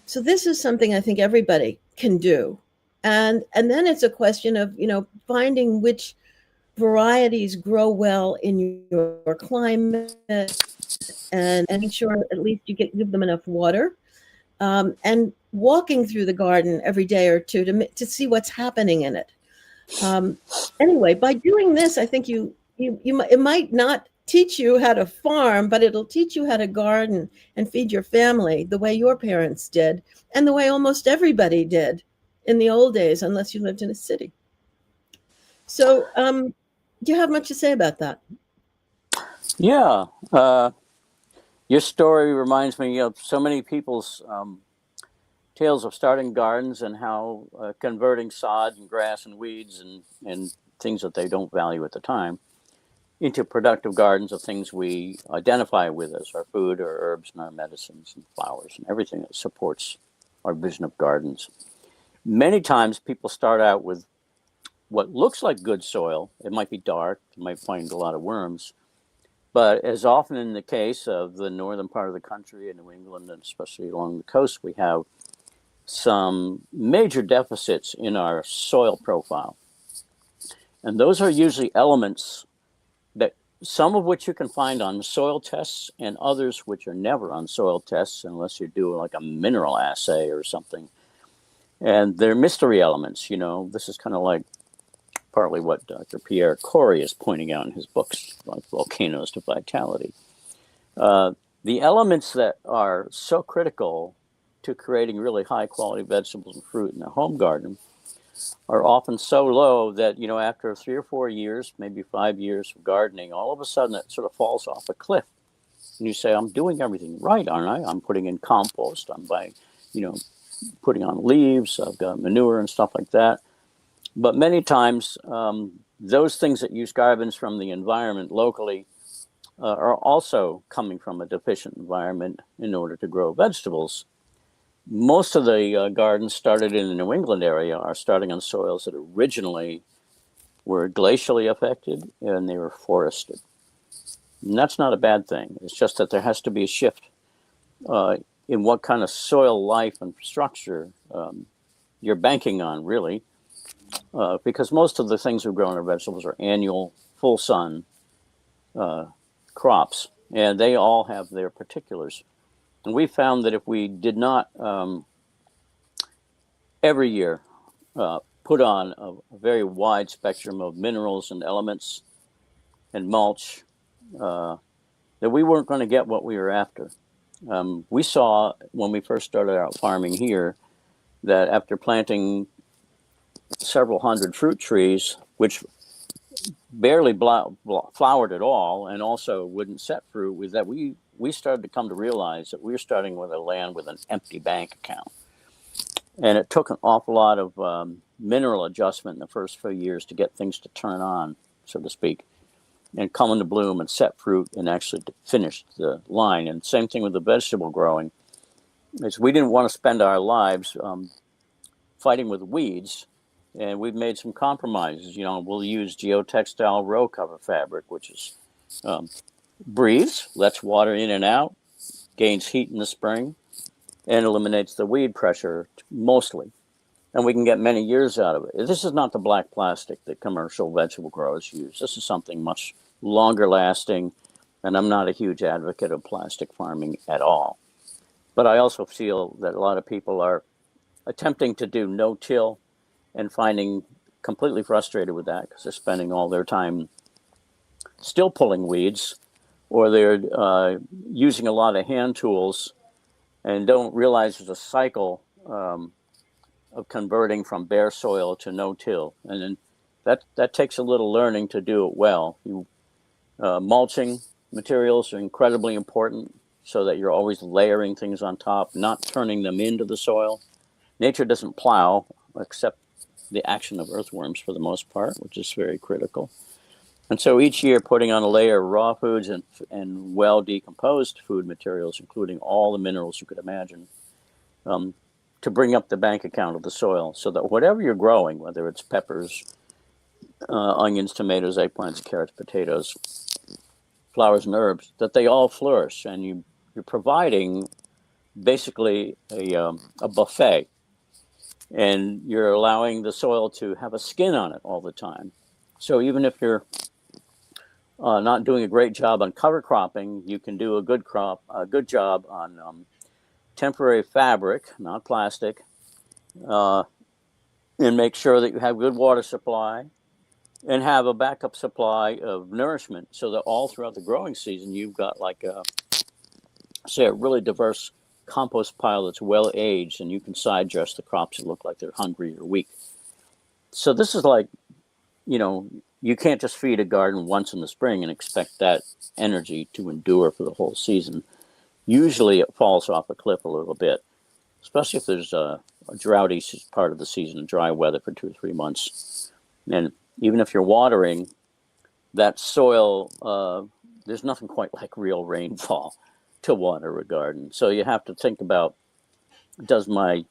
So this is something I think everybody can do. And then it's a question of, finding which varieties grow well in your climate and make sure at least give them enough water, and walking through the garden every day or two to see what's happening in it. Anyway, by doing this, I think it might not teach you how to farm, but it'll teach you how to garden and feed your family the way your parents did and the way almost everybody did in the old days, unless you lived in a city. So, do you have much to say about that? Yeah. Your story reminds me of so many people's tales of starting gardens and how converting sod and grass and weeds and things that they don't value at the time into productive gardens of things we identify with as our food, our herbs, and our medicines and flowers and everything that supports our vision of gardens. Many times people start out with what looks like good soil. It might be dark, you might find a lot of worms, but as often in the case of the northern part of the country in New England, and especially along the coast, we have some major deficits in our soil profile. And those are usually elements that some of which you can find on soil tests and others which are never on soil tests unless you do like a mineral assay or something. And they're mystery elements. This is kind of like partly what Dr. Pierre Corey is pointing out in his books, like Volcanoes to Vitality. The elements that are so critical to creating really high quality vegetables and fruit in a home garden are often so low that, after 3 or 4 years, maybe 5 years of gardening, all of a sudden it sort of falls off a cliff. And you say, I'm doing everything right, aren't I? I'm putting in compost. I'm putting on leaves. I've got manure and stuff like that. But many times, those things that use carbons from the environment locally are also coming from a deficient environment in order to grow vegetables. Most of the gardens started in the New England area are starting on soils that originally were glacially affected and they were forested. And that's not a bad thing. It's just that there has to be a shift in what kind of soil life and structure you're banking on, really, because most of the things we grow in our vegetables are annual, full sun crops, and they all have their particulars. And we found that if we did not every year put on a very wide spectrum of minerals and elements and mulch, that we weren't going to get what we were after. We saw when we first started out farming here that after planting several hundred fruit trees, which barely flowered at all and also wouldn't set fruit, was that we started to come to realize that we were starting with a land with an empty bank account. And it took an awful lot of mineral adjustment in the first few years to get things to turn on, so to speak, and come into bloom and set fruit and actually to finish the line. And same thing with the vegetable growing, is we didn't want to spend our lives fighting with weeds. And we've made some compromises. We'll use geotextile row cover fabric, which is breathes, lets water in and out, gains heat in the spring, and eliminates the weed pressure mostly. And we can get many years out of it. This is not the black plastic that commercial vegetable growers use. This is something much longer lasting, and I'm not a huge advocate of plastic farming at all. But I also feel that a lot of people are attempting to do no-till and finding completely frustrated with that because they're spending all their time still pulling weeds, or they're using a lot of hand tools and don't realize there's a cycle of converting from bare soil to no-till. And then that takes a little learning to do it well. Mulching materials are incredibly important so that you're always layering things on top, not turning them into the soil. Nature doesn't plow except the action of earthworms for the most part, which is very critical. And so each year putting on a layer of raw foods and well-decomposed food materials, including all the minerals you could imagine, to bring up the bank account of the soil so that whatever you're growing, whether it's peppers, onions, tomatoes, eggplants, carrots, potatoes, flowers, and herbs, that they all flourish. And you're providing basically a buffet. And you're allowing the soil to have a skin on it all the time. So even if you're not doing a great job on cover cropping, you can do a good job on temporary fabric, not plastic, and make sure that you have good water supply and have a backup supply of nourishment so that all throughout the growing season, you've got a really diverse compost pile that's well aged, and you can side dress the crops that look like they're hungry or weak. So this is you can't just feed a garden once in the spring and expect that energy to endure for the whole season. Usually it falls off a cliff a little bit, especially if there's a droughty part of the season, dry weather for 2 or 3 months. And even if you're watering that soil, there's nothing quite like real rainfall to water a garden. So you have to think about, does my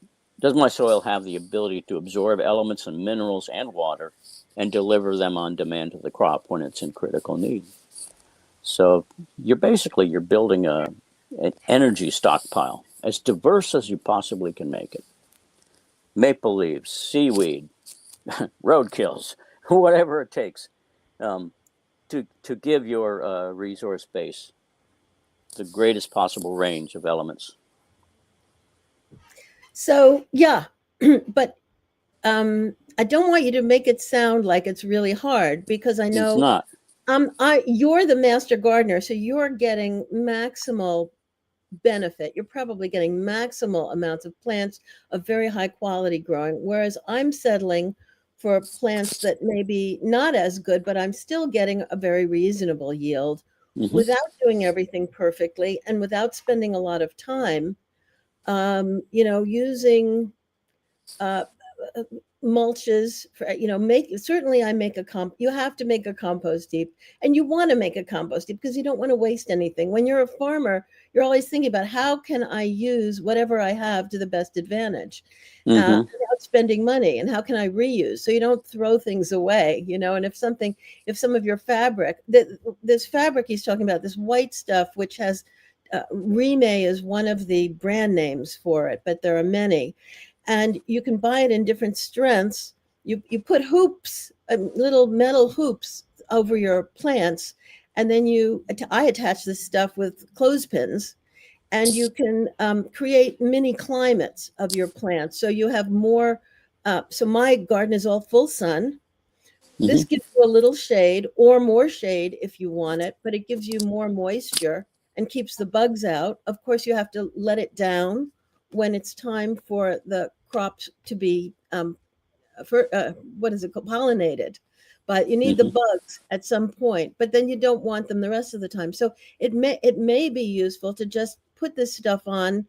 soil have the ability to absorb elements and minerals and water and deliver them on demand to the crop when it's in critical need? So you're building an energy stockpile as diverse as you possibly can make it. Maple leaves, seaweed, roadkills, whatever it takes to give your resource base the greatest possible range of elements. So, yeah, but I don't want you to make it sound like it's really hard, because I know it's not. You're the master gardener, so you're getting maximal benefit. You're probably getting maximal amounts of plants of very high quality growing, whereas I'm settling for plants that may be not as good, but I'm still getting a very reasonable yield Hmm. without doing everything perfectly and without spending a lot of time, using uh, mulches for, certainly I make you have to make a compost heap, and you want to make a compost heap because you don't want to waste anything. When you're a farmer, you're always thinking about how can I use whatever I have to the best advantage, Hmm. without spending money, and how can I reuse so you don't throw things away, and if some of your fabric, this fabric he's talking about, this white stuff, which has Remay is one of the brand names for it, but there are many, and you can buy it in different strengths. You put hoops, little metal hoops over your plants, and then I attach this stuff with clothespins, and you can create mini climates of your plants. So you have more. So my garden is all full sun. Hmm. This gives you a little shade or more shade if you want it, but it gives you more moisture and keeps the bugs out. Of course, you have to let it down when it's time for the crops to be what is it called, pollinated. But you need the Hmm. bugs at some point, but then you don't want them the rest of the time. So it may be useful to just put this stuff on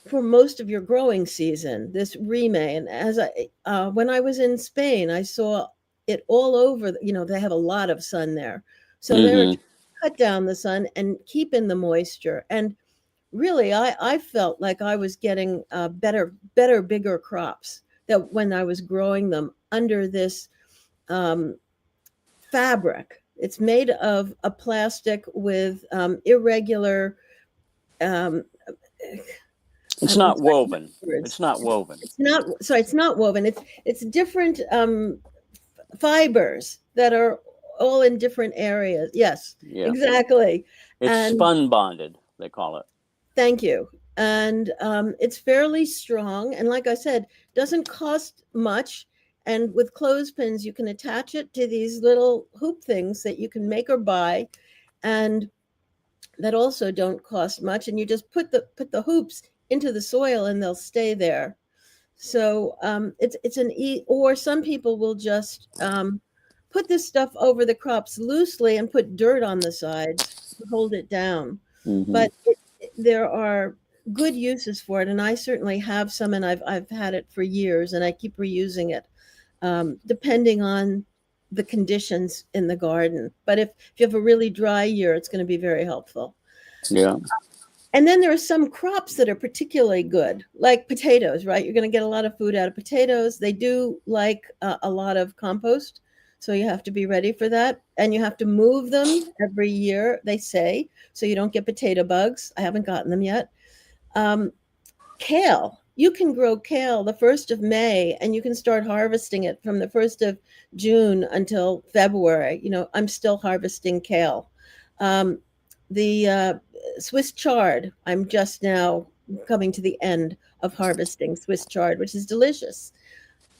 for most of your growing season, this remay. And when I was in Spain, I saw it all over. They have a lot of sun there, so they were Hmm. trying to cut down the sun and keep in the moisture. And really, I felt like I was getting better, bigger crops that when I was growing them under this um, fabric. It's made of a plastic with irregular. Um, It's I'm not sorry, woven. words. It's not woven. It's not, sorry, it's not woven. It's different fibers that are all in different areas. Yes, Yeah. exactly. It's And spun bonded, they call it. thank you. And it's fairly strong. And like I said, doesn't cost much. And with clothespins, you can attach it to these little hoop things that you can make or buy, and that also don't cost much. And you just put the hoops into the soil, and they'll stay there. So it's or some people will just put this stuff over the crops loosely and put dirt on the sides to hold it down. Hmm. But there are good uses for it, and I certainly have some, and I've had it for years, and I keep reusing it, depending on the conditions in the garden. But if you have a really dry year, it's going to be very helpful. Yeah. And then there are some crops that are particularly good, like potatoes, right? You're going to get a lot of food out of potatoes. They do like a lot of compost. So you have to be ready for that. And you have to move them every year, they say, so you don't get potato bugs. I haven't gotten them yet. Um, Kale. You can grow kale the 1st of May, and you can start harvesting it from the 1st of June until February. I'm still harvesting kale. Um, the Swiss chard, I'm just now coming to the end of harvesting Swiss chard, which is delicious.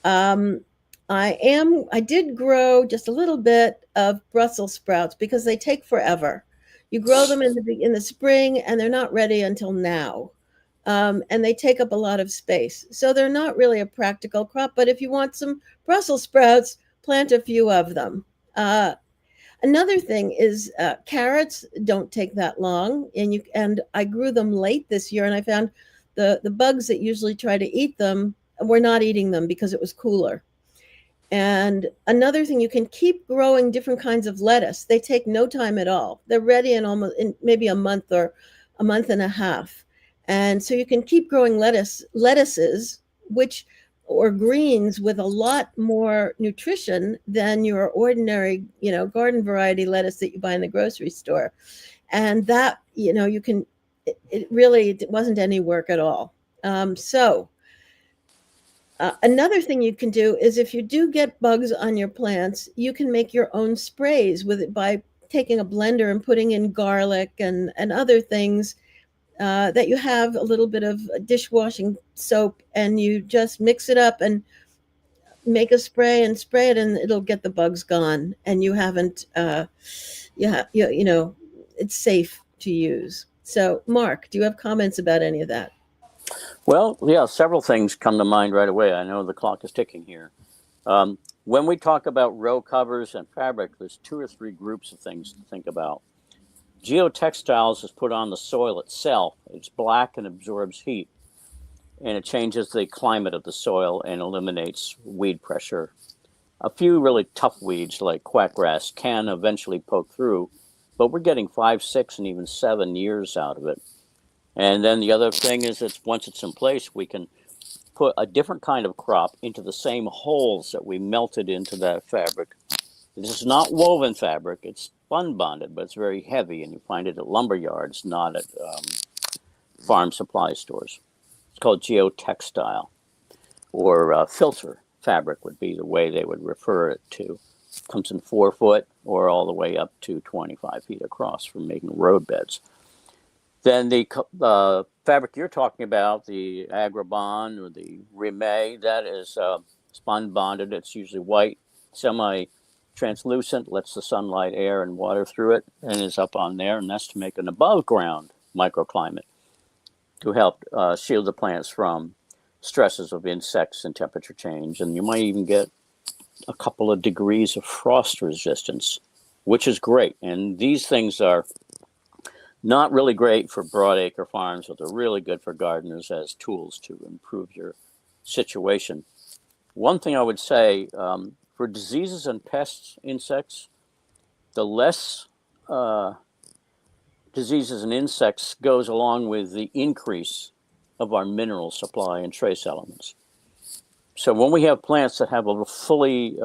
Um, I did grow just a little bit of Brussels sprouts because they take forever. You grow them in the spring, and they're not ready until now. And they take up a lot of space. So they're not really a practical crop, but if you want some Brussels sprouts, plant a few of them. Another thing is carrots don't take that long, and I grew them late this year, and I found the bugs that usually try to eat them were not eating them because it was cooler. And another thing, you can keep growing different kinds of lettuce. They take no time at all. They're ready in maybe a month or a month and a half. And so you can keep growing lettuces, or greens with a lot more nutrition than your ordinary, garden variety lettuce that you buy in the grocery store. And that, it wasn't any work at all. Another thing you can do is, if you do get bugs on your plants, you can make your own sprays with it by taking a blender and putting in garlic and other things, that you have a little bit of dishwashing soap, and you just mix it up and make a spray and spray it, and it'll get the bugs gone. And you haven't, it's safe to use. So, Mark, do you have comments about any of that? Well, yeah, several things come to mind right away. I know the clock is ticking here. When we talk about row covers and fabric, there's 2 or 3 groups of things to think about. Geotextiles is put on the soil itself. It's black and absorbs heat, and it changes the climate of the soil and eliminates weed pressure. A few really tough weeds like quackgrass can eventually poke through, but we're getting 5, 6, and even 7 years out of it. And then the other thing is that once it's in place, we can put a different kind of crop into the same holes that we melted into that fabric. This is not woven fabric, it's spun bonded, but it's very heavy, and you find it at lumber yards, not at farm supply stores. It's called geotextile, or filter fabric would be the way they would refer it to. It comes in 4 foot or all the way up to 25 feet across for making road beds. Then the fabric you're talking about, the agrobond or the rime, that is spun bonded. It's usually white, semi-translucent, lets the sunlight, air, and water through it, and is up on there. And that's to make an above-ground microclimate to help shield the plants from stresses of insects and temperature change. And you might even get a couple of degrees of frost resistance, which is great. And these things are not really great for broadacre farms, but they're really good for gardeners as tools to improve your situation. One thing I would say, for diseases and pests, insects, the less diseases and insects goes along with the increase of our mineral supply and trace elements. So when we have plants that have a fully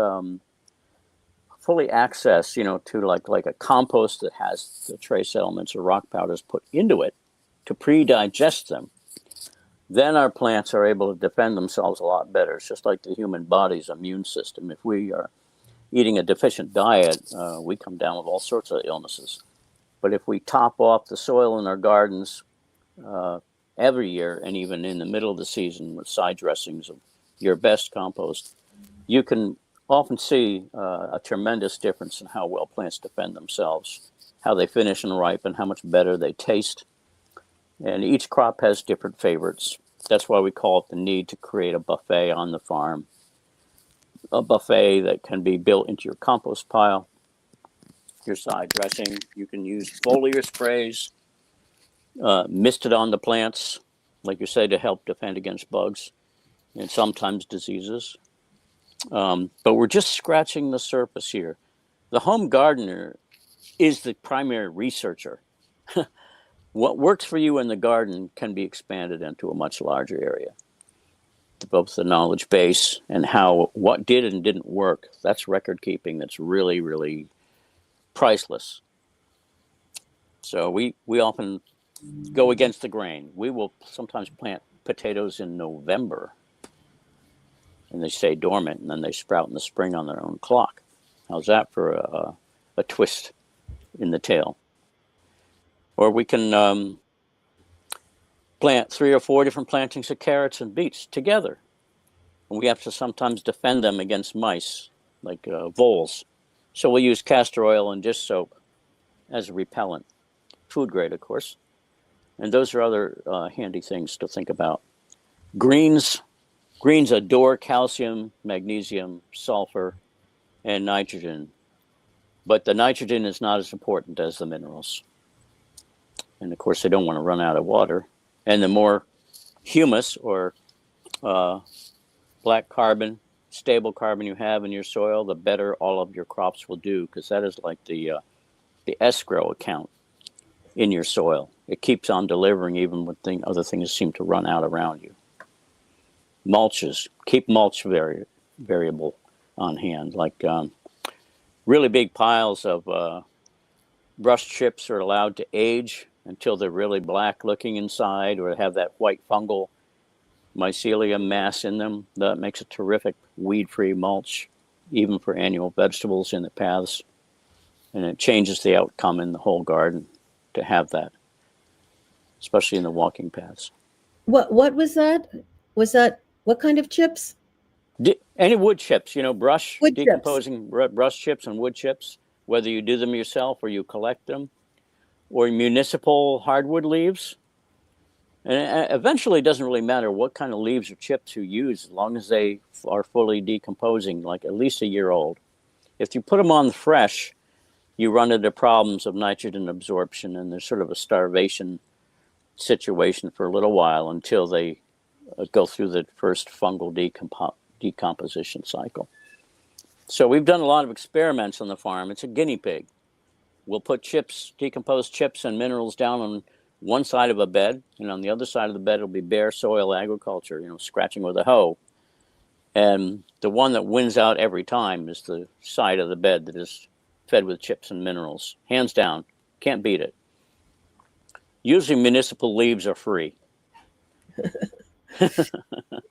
access, to like a compost that has the trace elements or rock powders put into it to pre-digest them, then our plants are able to defend themselves a lot better. It's just like the human body's immune system. If we are eating a deficient diet, we come down with all sorts of illnesses. But if we top off the soil in our gardens every year, and even in the middle of the season with side dressings of your best compost, you can often see a tremendous difference in how well plants defend themselves, how they finish and ripen, how much better they taste. And each crop has different favorites. That's why we call it the need to create a buffet on the farm. A buffet that can be built into your compost pile, your side dressing. You can use foliar sprays, misted on the plants, like you say, to help defend against bugs and sometimes diseases. But we're just scratching the surface here. The home gardener is the primary researcher. What works for you in the garden can be expanded into a much larger area. Both the knowledge base and what did and didn't work. That's record keeping. That's really, really priceless. So we often go against the grain. We will sometimes plant potatoes in November, and they stay dormant, and then they sprout in the spring on their own clock. How's that for a twist in the tail? Or we can plant 3 or 4 different plantings of carrots and beets together. And we have to sometimes defend them against mice, like voles. So we'll use castor oil and dish soap as a repellent. Food grade, of course. And those are other handy things to think about. Greens adore calcium, magnesium, sulfur, and nitrogen. But the nitrogen is not as important as the minerals. And of course, they don't want to run out of water. And the more humus or black carbon, stable carbon you have in your soil, the better all of your crops will do, because that is like the escrow account in your soil. It keeps on delivering even when other things seem to run out around you. Mulches, keep mulch variable on hand, like really big piles of brush chips are allowed to age until they're really black looking inside or have that white fungal mycelium mass in them. That makes a terrific weed-free mulch, even for annual vegetables in the paths. And it changes the outcome in the whole garden to have that, especially in the walking paths. What was that? What kind of chips? Any wood chips, brush, Wood decomposing brush chips and wood chips, whether you do them yourself or you collect them. or municipal hardwood leaves. And eventually, it doesn't really matter what kind of leaves or chips you use, as long as they are fully decomposing, like at least a year old. If you put them on fresh, you run into problems of nitrogen absorption, and there's sort of a starvation situation for a little while until they go through the first fungal decomposition cycle. So we've done a lot of experiments on the farm. It's a guinea pig. We'll put chips, decomposed chips and minerals down on one side of a bed, and on the other side of the bed will be bare soil agriculture, scratching with a hoe. And the one that wins out every time is the side of the bed that is fed with chips and minerals. Hands down, can't beat it. Usually municipal leaves are free.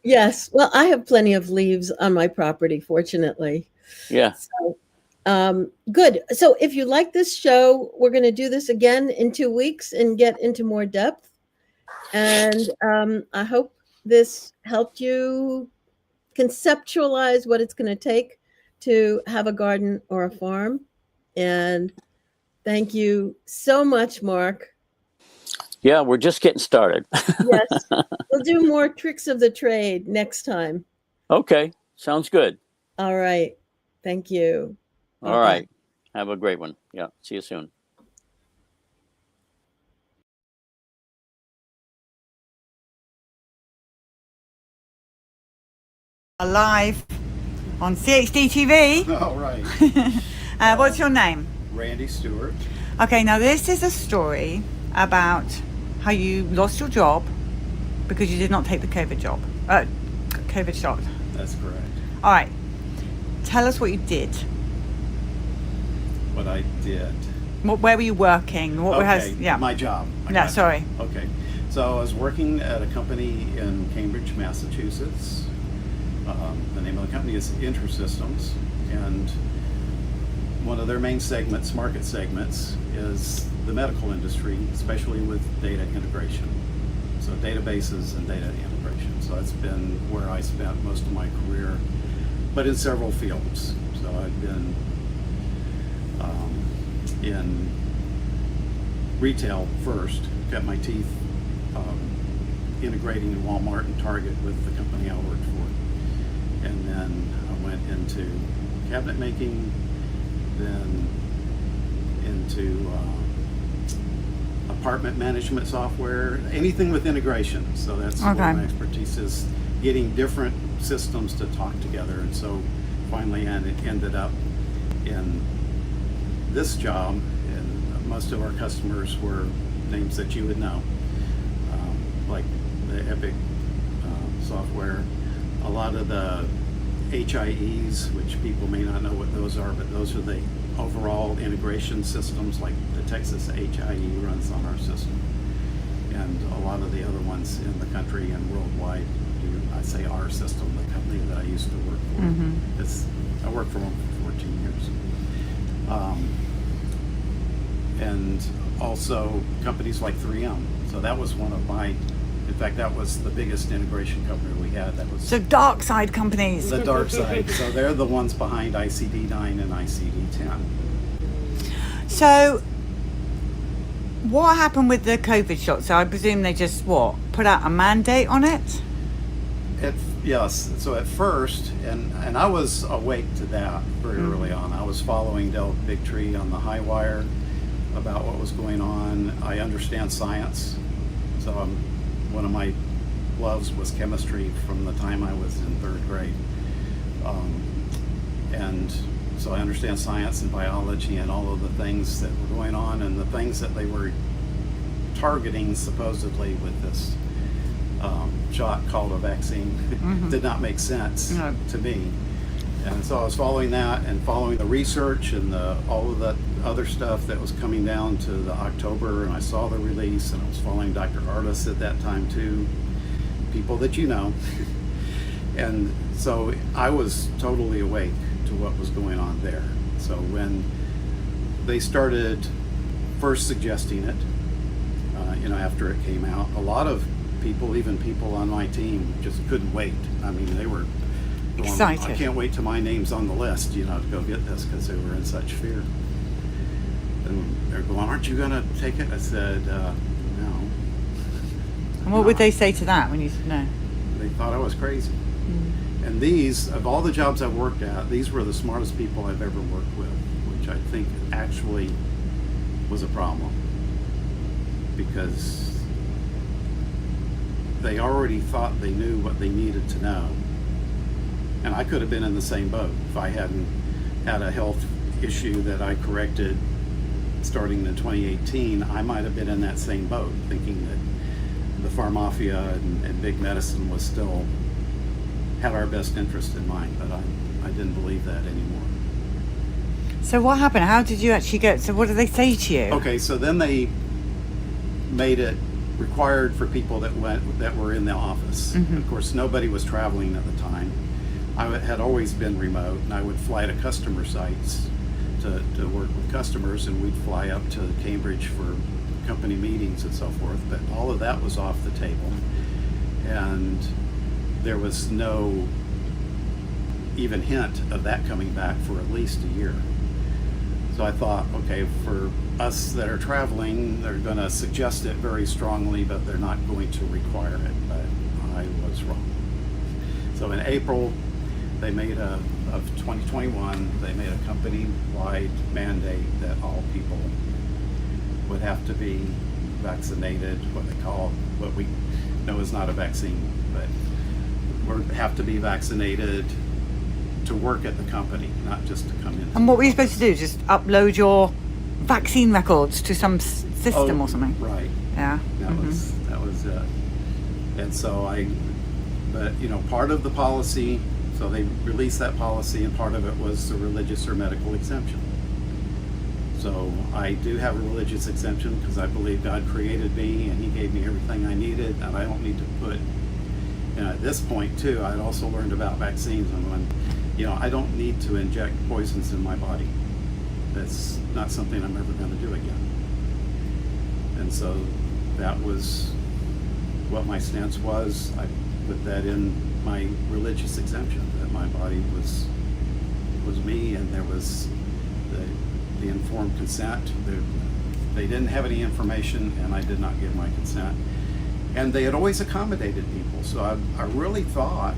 Yes. Well, I have plenty of leaves on my property, fortunately. Yeah. So, good. So if you like this show, we're going to do this again in 2 weeks and get into more depth. And I hope this helped you conceptualize what it's going to take to have a garden or a farm. And thank you so much, Mark. Yeah, we're just getting started. Yes. We'll do more tricks of the trade next time. Okay. Sounds good. All right. Thank you. All right. Have a great one. Yeah. See you soon. Live on CHD TV. Oh, right. What's your name? Randy Stewart. Okay, now this is a story about how you lost your job because you did not take the COVID shot. That's correct. All right. Tell us what you did. What I did. Where were you working? My job. Yeah, sorry. Okay. So I was working at a company in Cambridge, Massachusetts. The name of the company is InterSystems, and one of their main market segments, is the medical industry, especially with data integration. So databases and data integration. So that's been where I spent most of my career, but in several fields. So I've been in retail first, got my teeth integrating in Walmart and Target with the company I worked for. And then I went into cabinet making, then into apartment management software, anything with integration. So that's where my expertise is, getting different systems to talk together. And so finally it ended up in this job, and most of our customers were names that you would know, like the Epic software, a lot of the HIEs, which people may not know what those are, but those are the overall integration systems, like the Texas HIE runs on our system, and a lot of the other ones in the country and worldwide do. I say our system, the company that I used to work for. I worked for them for 14 years. And also companies like 3M. So that was one of my, in fact, that was the biggest integration company we had. That was So dark side companies. the dark side. So they're the ones behind ICD-9 and ICD-10. So what happened with the COVID shot? So I presume they just put out a mandate on it? Yes. So at first, and I was awake to that very early on. I was following Del Bigtree on the high wire about what was going on. I understand science. So one of my loves was chemistry from the time I was in third grade. And so I understand science and biology and all of the things that were going on and the things that they were targeting supposedly with this shot called a vaccine did not make sense to me. And so I was following that and following the research and all of the other stuff that was coming down to the October, and I saw the release, and I was following Dr. Artis at that time too, people that you know. And so I was totally awake to what was going on there. So when they started first suggesting it, after it came out, a lot of people, even people on my team, just couldn't wait. I mean, they were going, excited. I can't wait till my name's on the list, to go get this, because they were in such fear. And they're going, aren't you going to take it? I said, no. And what would they say to that when you said no? They thought I was crazy. And these, of all the jobs I've worked at, these were the smartest people I've ever worked with, which I think actually was a problem. Because they already thought they knew what they needed to know. And I could have been in the same boat if I hadn't had a health issue that I corrected starting in 2018. I might have been in that same boat, thinking that the pharmafia and big medicine was still had our best interest in mind, but I didn't believe that anymore. So what happened? How did you actually get? So what did they say to you? Okay, so then they made it required for people that were in the office. Of course, nobody was traveling at the time. I had always been remote, and I would fly to customer sites to work with customers, and we'd fly up to Cambridge for company meetings and so forth. But all of that was off the table, and there was no even hint of that coming back for at least a year. So I thought, okay, for us that are traveling, they're going to suggest it very strongly, but they're not going to require it. But I was wrong. So in April, they made of 2021, they made a company-wide mandate that all people would have to be vaccinated, what we know is not a vaccine, but would have to be vaccinated to work at the company, not just to come in. And what were you supposed to do? Just upload your vaccine records to some system or something? Right. Yeah. That was it. And so but part of the policy, so they released that policy, and part of it was the religious or medical exemption. So I do have a religious exemption because I believe God created me and He gave me everything I needed, and I don't need to put, at this point too, I'd also learned about vaccines, and when, I don't need to inject poisons in my body. That's not something I'm ever going to do again. And so that was what my stance was. I put that in my religious exemption, that my body was me, and there was the informed consent. They didn't have any information, and I did not give my consent. And they had always accommodated people, so I really thought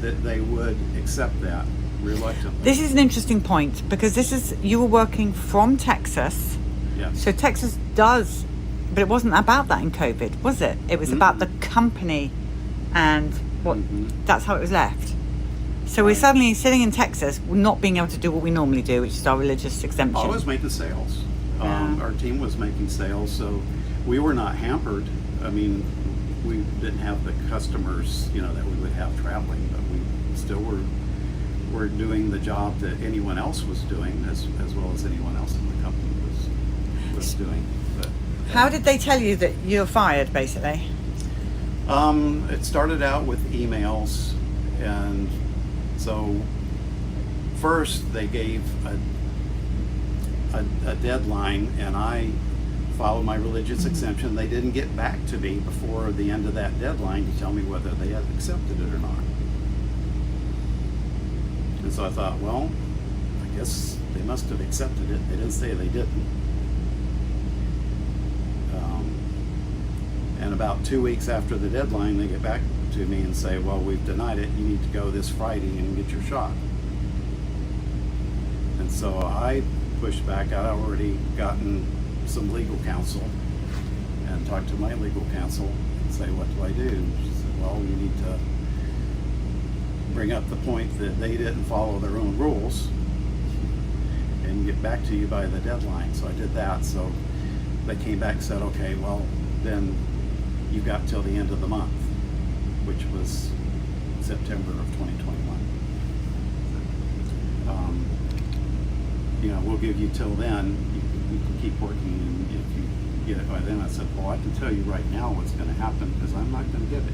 that they would accept that reluctantly. This is an interesting point, because you were working from Texas. Yes. So Texas does, but it wasn't about that in COVID, was it? It was about the company and that's how it was left. So we're suddenly sitting in Texas, not being able to do what we normally do, which is our religious exemption. I was making sales. Yeah. Our team was making sales, so we were not hampered. I mean, we didn't have the customers, that we would have traveling, but we still were doing the job that anyone else was doing, as well as anyone else in the company was doing. But how did they tell you that you're fired, basically? it started out with emails, and so first they gave a deadline, and I followed my religious exemption. They didn't get back to me before the end of that deadline to tell me whether they had accepted it or not. And so I thought, well, I guess they must have accepted it. They didn't say they didn't. And about 2 weeks after the deadline, they get back to me and say, well, we've denied it. You need to go this Friday and get your shot. And so I pushed back. I'd already gotten some legal counsel and talked to my legal counsel and say, what do I do? And she said, well, you need to bring up the point that they didn't follow their own rules and get back to you by the deadline. So I did that. So they came back and said, okay, well, then you've got till the end of the month, which was September of 2021. We'll give you till then. You can keep working, and if you get it by then. I said, well, I can tell you right now what's going to happen, because I'm not going to get it.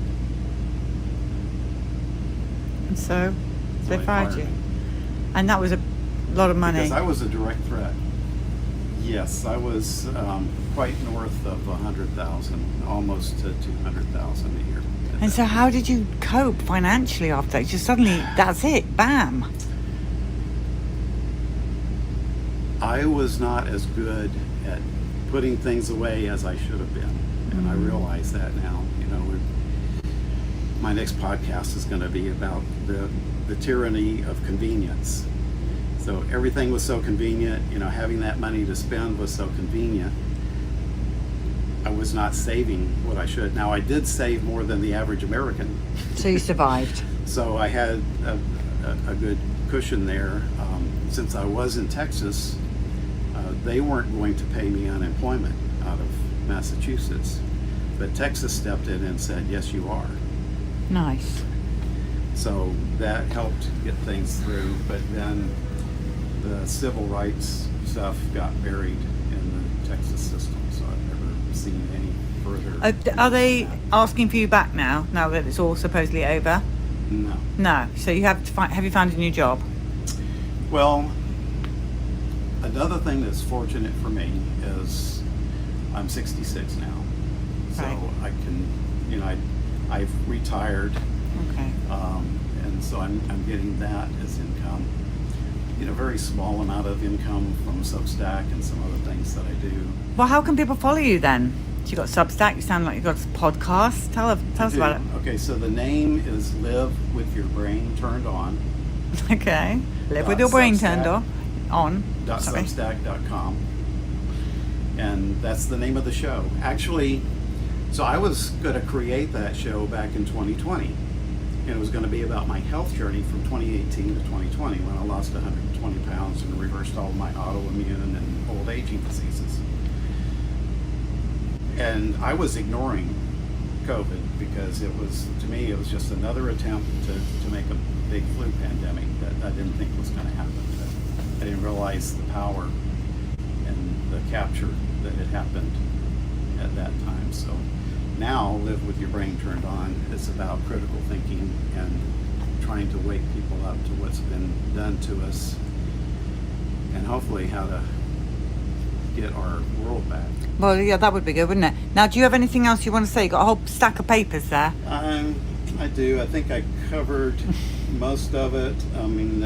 And so they they fired fired you. me. And that was a lot of money. Because I was a direct threat. Yes, I was quite north of 100,000, almost to 200,000 a year. And so how did you cope financially after that? Just suddenly, that's it, bam. I was not as good at putting things away as I should have been. And I realize that now. You know, my next podcast is going to be about the tyranny of convenience. So everything was so convenient, you know, having that money to spend was so convenient. I was not saving what I should. Now, I did save more than the average American. So you survived. So I had a good cushion there. Since I was in Texas, they weren't going to pay me unemployment out of Massachusetts. But Texas stepped in and said, yes, you are. Nice. So that helped get things through. But then the civil rights stuff got buried in the Texas system. So I've never seen any further. Are they asking for you back now that it's all supposedly over? No. No. So you have you found a new job? Well, another thing that's fortunate for me is I'm 66 now. So Right. I can, you know, I've retired. Okay. And so I'm getting that as income. You know, very small amount of income from Substack and some other things that I do. Well, how can people follow you then? You got Substack. You sound like you got a podcast. Tell us about it. Okay, so the name is Live with Your Brain Turned On. Okay. Live with your brain Substack. turned on. Sorry. .substack.com. And that's the name of the show. Actually, so I was going to create that show back in 2020. And it was going to be about my health journey from 2018 to 2020 when I lost 120 pounds and reversed all of my autoimmune and old aging diseases. And I was ignoring COVID because it was, to me, it was just another attempt to make a big flu pandemic that I didn't think was going to happen. But I didn't realize the power and the capture that had happened at that time. So now, Live with Your Brain Turned On is about critical thinking and trying to wake people up to what's been done to us and hopefully how to get our world back. Well, yeah, that would be good, wouldn't it? Now, do you have anything else you want to say? You got a whole stack of papers there. I do. I think I covered most of it. I mean,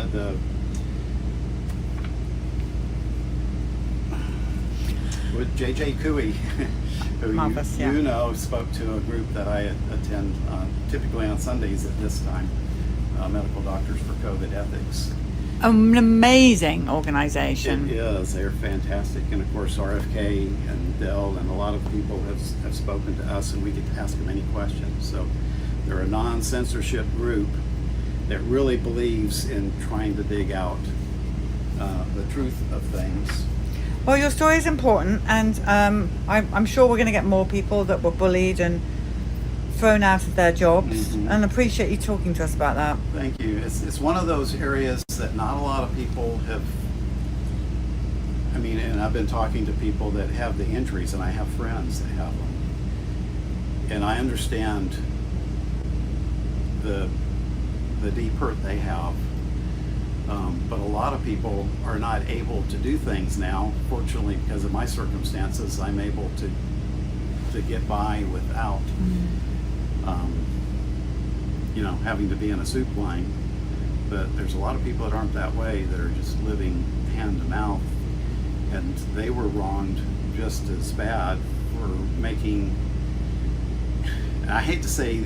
with J.J. Cooey, who Marvelous, yeah. you know, spoke to a group that I attend typically on Sundays at this time, Medical Doctors for COVID Ethics. An amazing organization. It is. They're fantastic. And of course, RFK and Dell and a lot of people have spoken to us, and we get to ask them any questions. So they're a non-censorship group that really believes in trying to dig out the truth of things. Well, your story is important, and I'm sure we're going to get more people that were bullied and thrown out of their jobs, and appreciate you talking to us about that. Thank you. It's one of those areas that not a lot of people have. I mean, and I've been talking to people that have the injuries, and I have friends that have them, and I understand the deep hurt they have. But a lot of people are not able to do things now. Fortunately, because of my circumstances, I'm able to get by without, you know, having to be in a soup line. But there's a lot of people that aren't that way, that are just living hand to mouth, and they were wronged just as bad for making, I hate to say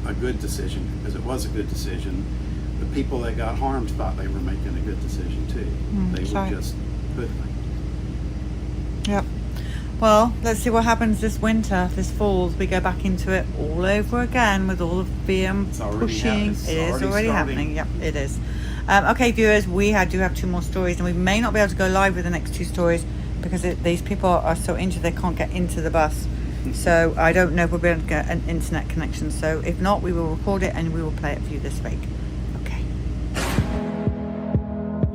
a good decision, because it was a good decision. The people that got harmed thought they were making a good decision too. They were just hoodwinked. Yep. Well, let's see what happens this winter, this fall, as we go back into it all over again with all the fear and pushing. It is already happening. Yep, it is. Okay, viewers, we do have 2 more stories, and we may not be able to go live with the next 2 stories because these people are so injured they can't get into the bus. So I don't know if we'll be able to get an internet connection. So if not, we will record it and we will play it for you this week. Okay.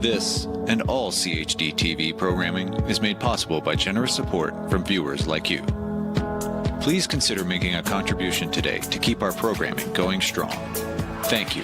This and all CHD TV programming is made possible by generous support from viewers like you. Please consider making a contribution today to keep our programming going strong. Thank you.